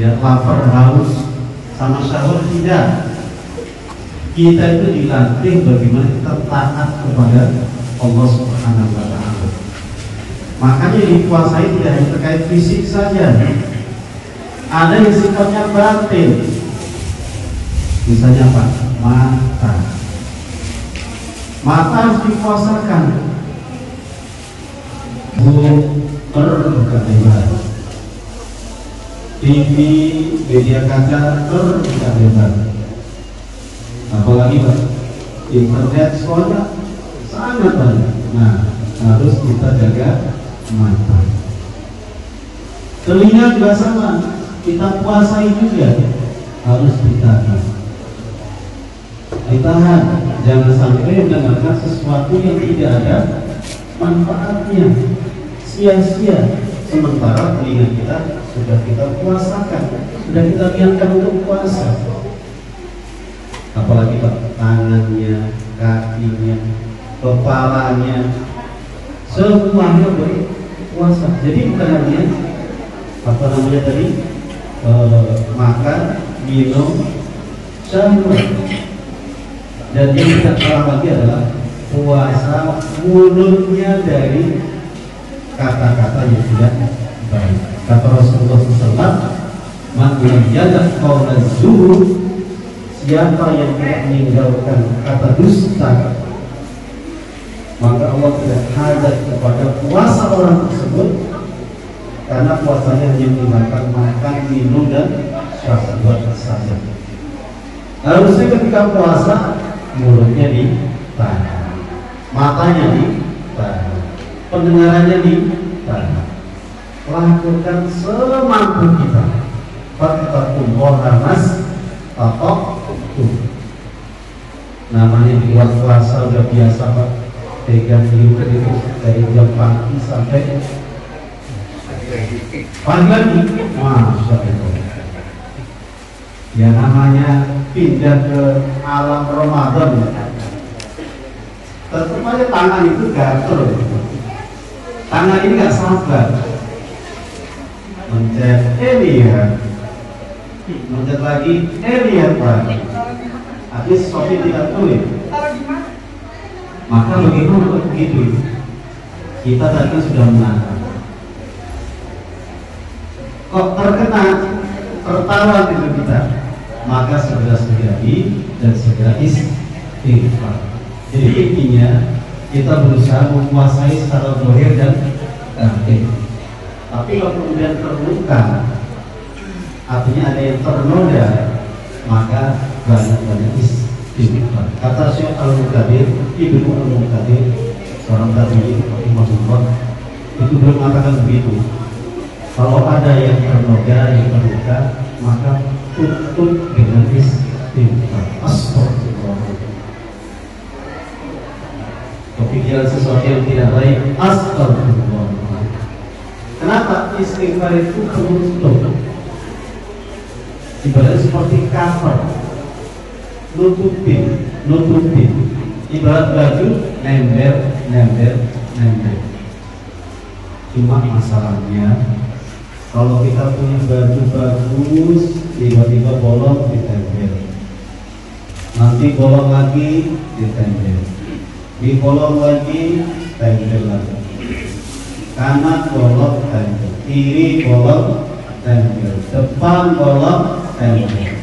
ya lapar, haus, sama syahwat, tidak. Kita itu dilatih bagaimana kita taat kepada Allah Subhanahu wa Ta'ala. Makanya dipuasai tidak hanya terkait fisik saja, ada yang sifatnya batin. Misalnya apa? Mata harus dipuasakan. Terbuka lebar. TV, media kaca terbuka lebar. Apalagi Pak, internet sekolah sangat banyak. Nah, harus kita jaga mata. Telinga juga sama, kita puasai juga, harus ditahan. Ditahan, jangan sampai mendengarkan sesuatu yang tidak ada manfaatnya, sia-sia. Sementara telinga kita sudah kita puasakan, sudah kita biarkan untuk puasa. Apalagi Pak, tangannya, kakinya, kepalanya, semuanya berpuasa. Jadi bukan hanya tadi makan, minum, syahwat. Dan yang tidak kalah lagi adalah puasa mulutnya dari kata-kata yang tidak baik. Kata Rasulullah SAW, "Man lam yada' qawla zur", siapa yang tidak meninggalkan kata dusta, maka Allah tidak hajat kepada puasa orang tersebut, karena puasanya hanya meninggalkan makan, minum, dan syahwat saja. Harusnya ketika puasa mulutnya ditahan, matanya ditahan, pendengarannya ditahan. Lakukan semampu kita. Fattaqullaha mastata'tum. Namanya di luar puasa udah biasa Pak, pegang liur itu dari jam pagi sampai pagi lagi. Masya Allah. Ya namanya pindah ke alam Ramadan. Tetap aja tangan itu gatel. Tangan ini nggak sabar. Mencet, lihat. Mencet lagi, lihat Pak. Habis kopi tidak tulis. Maka bagaimana begitu? Kita tadi sudah menahan. Kok terkena, tertawa itu kita, maka segera terjadi dan segera istighfar. Jadi intinya kita berusaha menguasai secara zahir dan batin. Tapi kalau kemudian terluka, artinya ada yang ternoda, maka banyak-banyak istighfar. Kata Syekh Al-Muqtadir, Ibnu Al-Muqtadir, seorang tabi'in rahimahullah, itu belum mengatakan begitu. Kalau ada yang ternoda, yang terluka, maka tutup dengan istighfar. Astagfirullah. Kepikiran sesuatu yang tidak baik, astagfirullah. Kenapa? Istighfar itu penutup. Ibarat seperti cover, nutupin. Ibarat baju, nembel. Cuma masalahnya, kalau kita punya baju bagus, tiba-tiba bolong, ditempel. Nanti bolong lagi, ditempel. Dibolong lagi, tempel lagi. Kanan bolong, tempel. Kiri bolong, tempel. Depan bolong, tempel.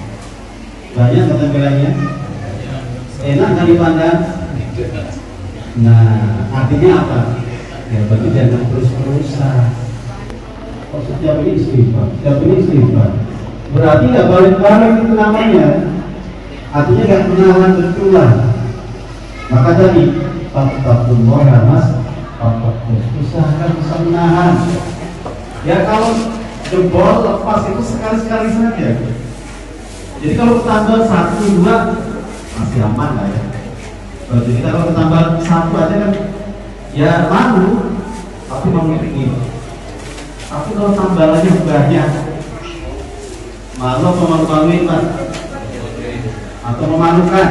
Banyak ketempelannya. Enak kan dipandang? Nah, artinya apa? Ya berarti jangan terus-terusan. Oh, setiap ini istighfar. Berarti nggak balik-balik itu namanya. Artinya nggak menahan betulan. Maka tadi fattaqullaha mastata'tum, usahakan bisa menahan. Ya kalau jebol lepas itu sekali-sekali saja. Jadi kalau tambah 1, 2 masih aman lah ya. Jadi kalau tambah 1 aja kan ya malu, tapi mau ngepingin. Tapi kalau tambalannya banyak, malu apa malu-maluin Pak? Atau memalukan?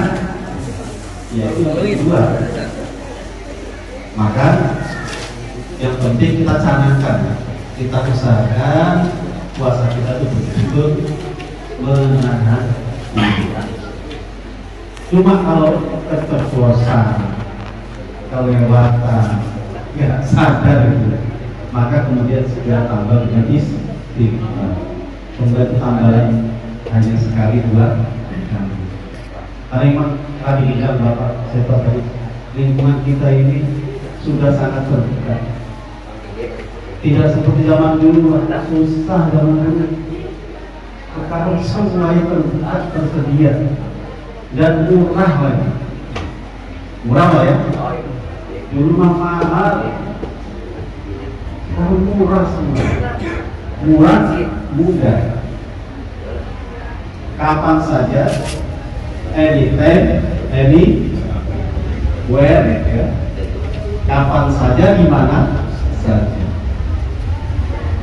Ya itu yang kedua. Maka Yang penting kita canangkan, kita usahakan puasa kita itu betul-betul menahan diri. Cuma kalau keceplosan, kelewatan, ya sadar gitu, maka kemudian segera tambah dengan istighfar. Kemudian tambahan hanya sekali 2 kali. Karena memang tadi bilang Bapak Seto tadi, lingkungan kita ini sudah sangat terbuka. Tidak seperti zaman dulu, susah zaman dulu. Sekarang semuanya terbuka, tersedia dan murah lagi. Murah lah ya. Dulu mah mahal, sekarang murah semua. Murah, mudah. Kapan saja, anytime, anywhere, ya. Kapan saja, di mana saja.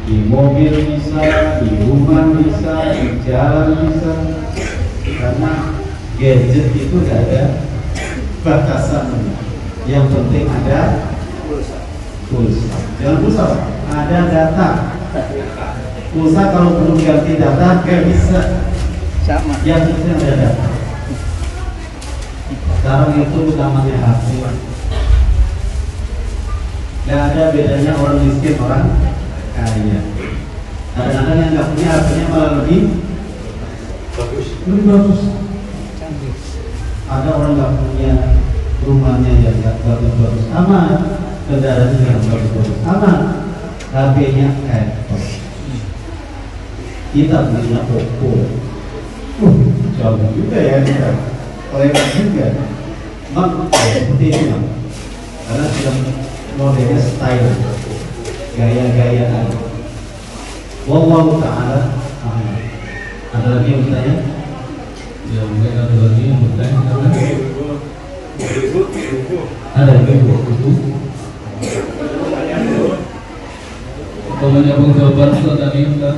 Di mobil bisa, di rumah bisa, di jalan bisa. Karena gadget itu tidak ada batasan. Yang penting ada pulsa. Jangan pulsa, ada data. Pulsa kalau belum ganti data nggak bisa. Sama. Yang penting ada data. Sekarang itu namanya HP. Nggak ada bedanya orang miskin orang kaya. Kadang-kadang yang nggak punya HP-nya malah lebih bagus. Ada orang nggak punya rumahnya yang nggak bagus-bagus amat, kendaraannya yang bagus-bagus amat, HP-nya iPhone. Kita punya Oppo. Jauh juga ya kita. Lewat juga. Seperti itu, karena sudah modelnya style, gaya-gayaan. Wallahu ta'ala. Ada lagi yang bertanya? Ya mungkin ada lagi yang bertanya. Ada ibu. Kalau menyambung jawaban tadi kan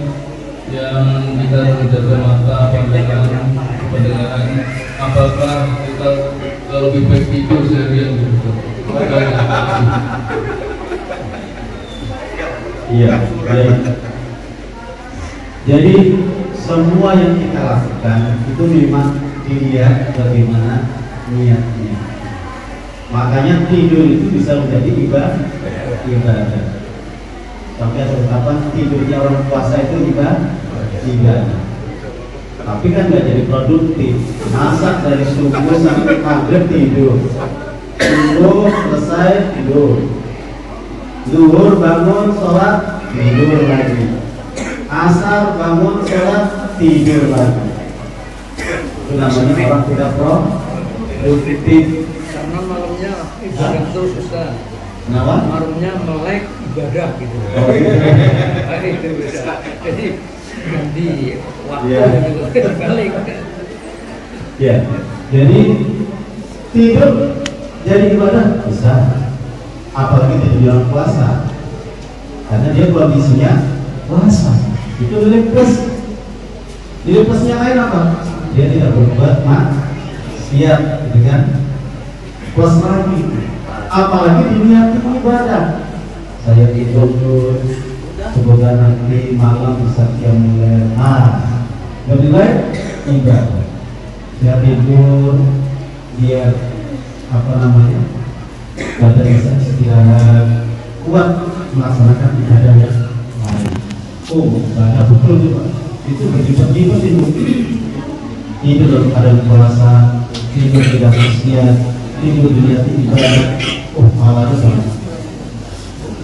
yang kita menjaga mata, pendengaran, apakah kita lebih baik tidur seharian gitu? Iya, baik. Jadi semua yang kita lakukan itu memang dilihat bagaimana niatnya. Makanya tidur itu bisa menjadi ibadah. Sampai ada ungkapan tidurnya orang puasa itu ibadah. Tapi kan nggak jadi produktif. Masa dari subuh sampai maghrib tidur, subuh selesai tidur, zuhur bangun sholat tidur lagi, asar bangun sholat tidur lagi. Itu namanya orang tidak produktif. Karena malamnya ibadah terus Ustaz. Kenapa? Malamnya melek ibadah gitu. Oh, iya. Itu bisa. Jadi ganti waktu Iya. gitu balik. Ya, jadi tidur jadi ibadah bisa. Apalagi di bulan puasa, karena dia kondisinya puasa. Itu nilai plus. Nilai plusnya lain apa? Dia tidak berbuat maksiat dengan plus lagi. Apalagi diniatkan ibadah. Saya tidur semoga nanti malam bisa qiyamul lail. Bernilai ibadah. Dia tidur, dia badan bisa istirahat, kuat melaksanakan ibadah yang lain. Oh, ibadah betul itu Pak. Itu berlipat-lipat itu. Tidur dalam keadaan puasa, tidur tidak maksiat, tidur dilihat ibadah. Oh, pahalanya sama.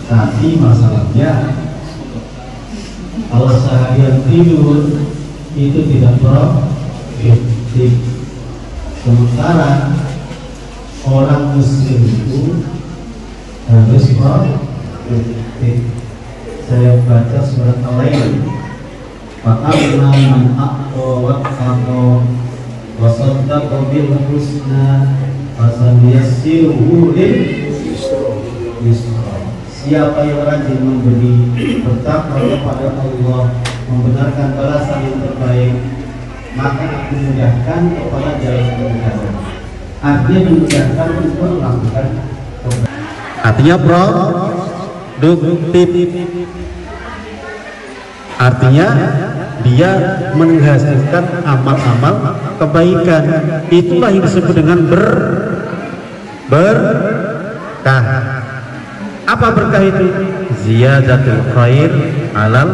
Tapi masalahnya kalau seharian tidur itu tidak produktif. Sementara orang muslim itu harus produktif. Saya baca surat Al-Lail, Fa'amna man a'ta wattaqa wa saddaqa bil husna fasanuyassiruhu lil yusra. Siapa yang rajin memberi, bertakwa kepada Allah, membenarkan balasan yang terbaik, maka aku mudahkan kepada jalan kemudahan. Artinya memudahkan untuk melakukan kebaikan. Artinya Artinya dia menghasilkan amal-amal kebaikan. Itulah yang disebut dengan berkah. Apa berkah itu? Ziyadatul khair alal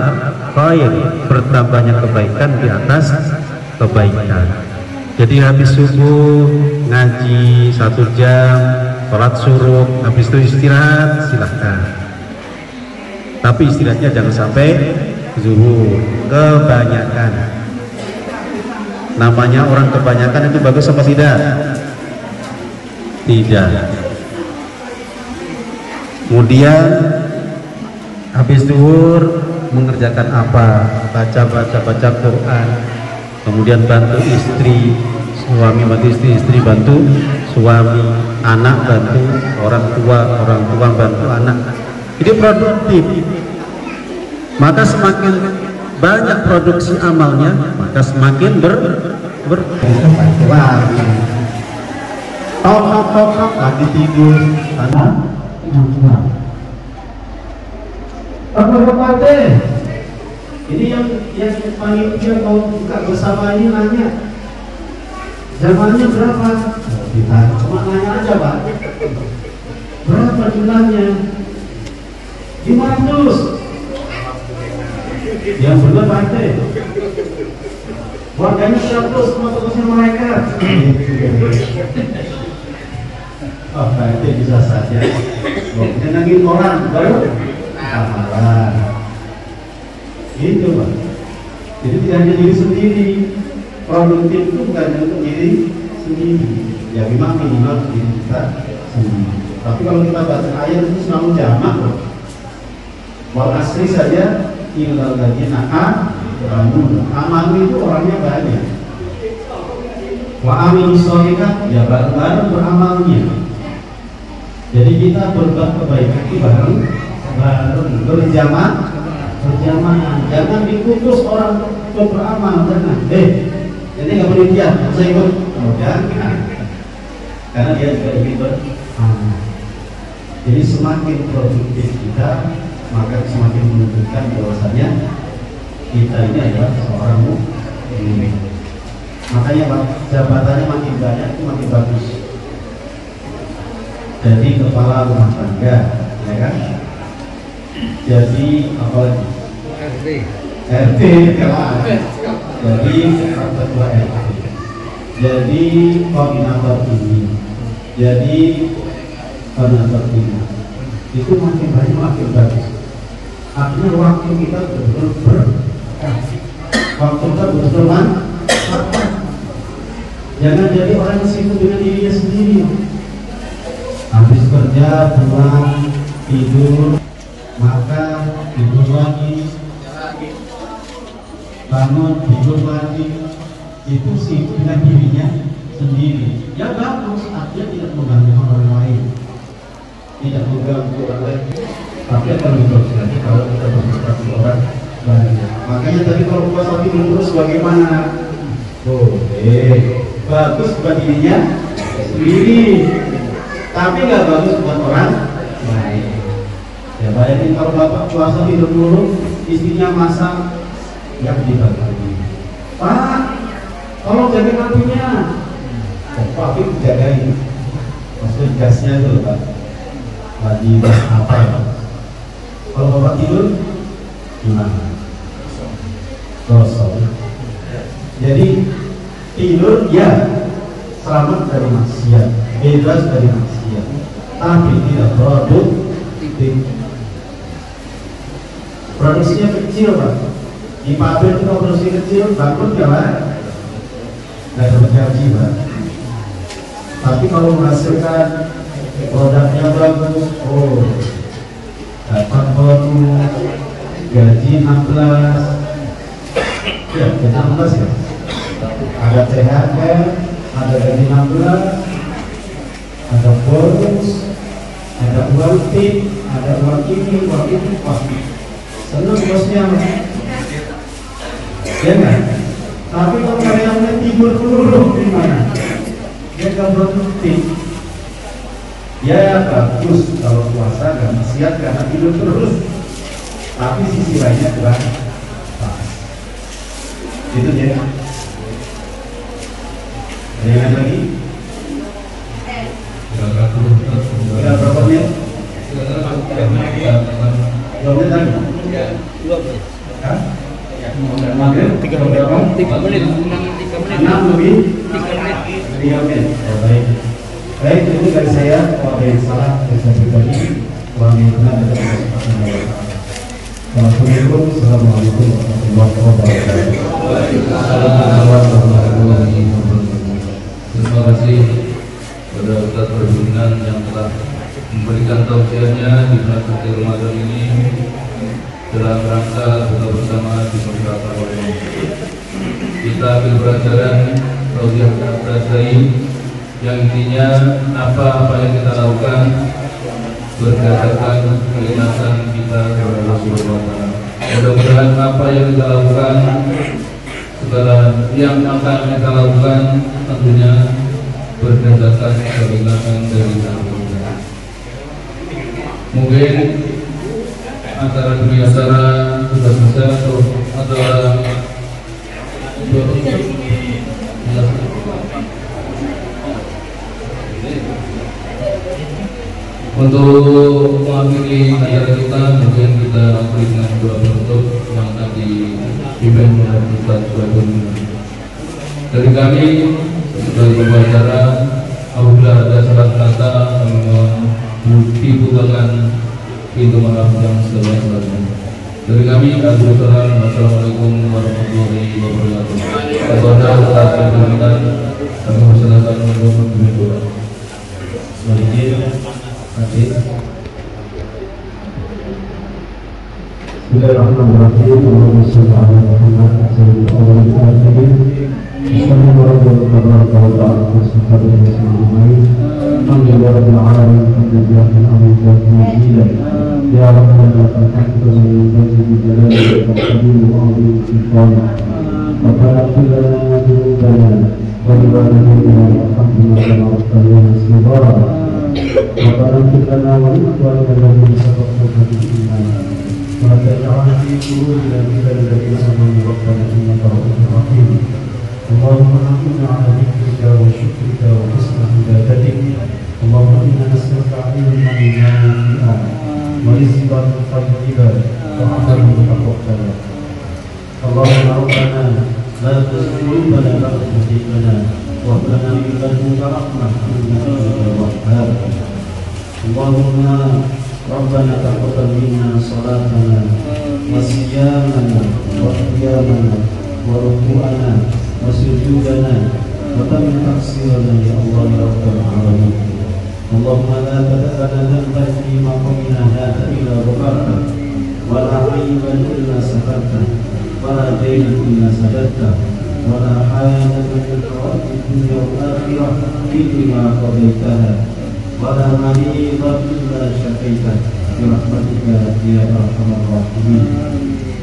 khair, bertambahnya kebaikan di atas kebaikan. Jadi habis subuh ngaji 1 jam, sholat suruh, habis itu istirahat, silahkan. Tapi istirahatnya jangan sampai zuhur, kebanyakan. Namanya orang kebanyakan itu bagus apa tidak? Tidak. Kemudian habis zuhur mengerjakan apa? Baca Quran. Kemudian bantu istri, suami bantu istri, istri bantu suami, anak bantu orang tua bantu anak. Jadi produktif. Maka semakin banyak produksi amalnya, maka semakin tok lagi tidur karena apa deh. Ini yang panitia mau buka bersama ini nanya zamannya berapa? Kita cuma nanya aja Pak. Berapa jumlahnya? 500. Yang benar Pak RT. Warganya 100, semua tugasnya mereka. Oh Pak RT bisa saja. Menyenangin orang baru amalan. Itu Pak. Jadi tidak hanya diri sendiri. Produktif itu bukan untuk diri sendiri. Ya memang minimal diri kita sendiri. Tapi kalau kita baca ayat itu selalu jamak. Wal asri saja ilal ladzina amanu. Amanu itu orangnya banyak. Wa amilus sholihat, ya bareng-bareng beramalnya. Jadi kita berbuat kebaikan itu bareng berjamaah. Jangan dikutus orang untuk beramal, jangan. Jadi nggak boleh diam, saya ikut. Jangan. Karena dia juga ingin beramal. Jadi semakin produktif kita, maka semakin menunjukkan bahwasanya kita ini adalah seorang mukmin. Makanya jabatannya makin banyak itu makin bagus. Jadi kepala rumah tangga, ya kan? Jadi apa lagi? RT kalah. Jadi ketua RT. Jadi koordinator ini. Jadi koordinator ini. Itu makin banyak makin bagus. Artinya waktu kita betul-betul berkah. Waktu kita betul-betul manfaat. Jangan jadi orang yang sibuk dengan dirinya sendiri. Habis kerja, pulang, tidur, makan, tidur lagi, bangun, tidur lagi. Itu sibuk dengan dirinya sendiri. Ya bagus, artinya tidak mengganggu orang lain, tidak mengganggu orang lain. Tapi akan lebih bagus lagi kalau kita berinteraksi orang lain. Makanya tadi kalau puasa tidur terus bagaimana? Bagus buat dirinya sendiri, tapi nggak bagus buat orang lain. Ya bayangin kalau bapak puasa tidur dulu, istrinya masak, yang dibagi. Pak, tolong jaga apinya. Pak itu jagain. Maksud gasnya itu Pak. Lagi apa ya? Kalau bapak tidur, gimana? Kosong. Jadi tidur ya selamat dari maksiat, bebas dari maksiat, tapi tidak produktif. Produksinya kecil Pak. Di pabrik itu produksi kecil, bangkrut ya Pak. Nggak dapat gaji Pak. Tapi kalau menghasilkan produknya bagus, dapat bonus, gaji 16, ya 16 ya. Ada THR, ada gaji 16, ada bonus, ada uang tip, ada uang ini, uang itu, pasti senang bosnya. Ya kan? Tapi kalau karyawannya tidur dulu gimana? Dia nggak produktif. Ya bagus kalau puasa gak maksiat karena tidur terus, tapi sisi lainnya kurang pas. Itu ya. Ada yang lain lagi? Kira berapa menit? 2 menit lagi? Hah? 3 menit. 6 lebih? 3 menit. Oh, baik. Baik, itu dari saya. Kalau ada yang salah, saya pribadi. Assalamualaikum warahmatullahi wabarakatuh. Terima kasih kepada Ustaz Perhubungan yang telah memberikan tausiahnya di bulan suci Ramadan ini dalam rangka buka bersama di masyarakat Ramadan. Kita ambil pelajaran tausiah dari yang intinya apa yang kita lakukan berdasarkan keikhlasan kita kepada Allah Subhanahu wa Ta'ala. Mudah-mudahan apa yang kita lakukan, segala yang akan kita lakukan tentunya berdasarkan keikhlasan dari Allah. Mungkin antara demi acara sudah selesai atau antara untuk mengakhiri acara kita, mungkin kita akhiri dengan doa penutup yang akan dipimpin oleh Ustaz Perhubungan. Dari kami sebagai pembicara, apabila ada salah kata, dibukakan pintu maaf yang seluas-luasnya. Dari kami, Assalamualaikum warahmatullahi wabarakatuh. Kepada Ustaz Perhubungan, kami mempersilakan untuk memimpin doa. Bismillahirrahmanirrahim. Allahumma shalli ala Muhammad sayyidil awwalin wal akhirin. Bismillahirrahmanirrahim. Alhamdulillahirabbil alamin. Ya Rabbana taqabbal minna jalali wa qadimi wa azim sultani. Rabbana ighfir lana dhunubana wa liwalidayna warhamna kama rabbayana shighara. Rabbana ighfir lana wa li ikhwanina alladhina sabaquna bil iman. Wa la taj'alna fi qulubina ghillan lil ladzina amanu rabbana innaka ra'ufur rahim. Allahumma a'inna 'ala dhikrika wa syukrika wa husni ibadatik. Allahumma inna nas'aluka 'ilman nafi'an wa rizqan thayyiban wa 'amalan mutaqabbalan. Allahumma rabbana la tuzigh qulubana ba'da idh hadaytana wa hab lana min ladunka rahmah innaka antal wahhab. Allahumma rabbana taqabbal minna salatana wa siyamana wa qiyamana wa ruku'ana wa sujudana wa tammin taqsirana ya Allah ya rabbal alamin. Allahumma la tada'ana dhanban fi maqamina hadha illa ghafarta wa la 'ayban illa satarta wa la daynan illa sadarta wa la hajatan min hawaijid dunya wal akhirah illa qadaitaha wa la maridan illa syafaita bi rahmatika ya arhamar rahimin.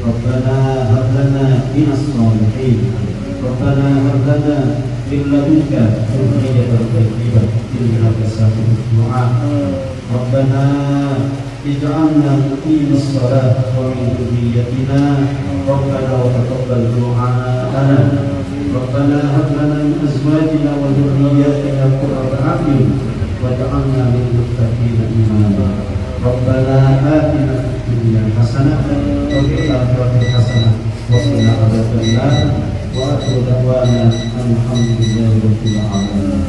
Rabbana hab lana minas shalihin. Rabbana hab lana min ladunka dzurriyyatan thayyibah innaka sami'ud du'a. Rabbana ij'alna muqimis shalah wa min dhurriyyatina rabbana wa taqabbal du'ana. Rabbana hab lana min azwajina wa dhurriyyatina qurrata a'yun waj'alna lil muttaqina imama. Rabbana atina fid dunya hasanah wa fil akhirati hasanah wa qina adzabannar. Wa akhiru da'wana alhamdulillahi rabbil alamin.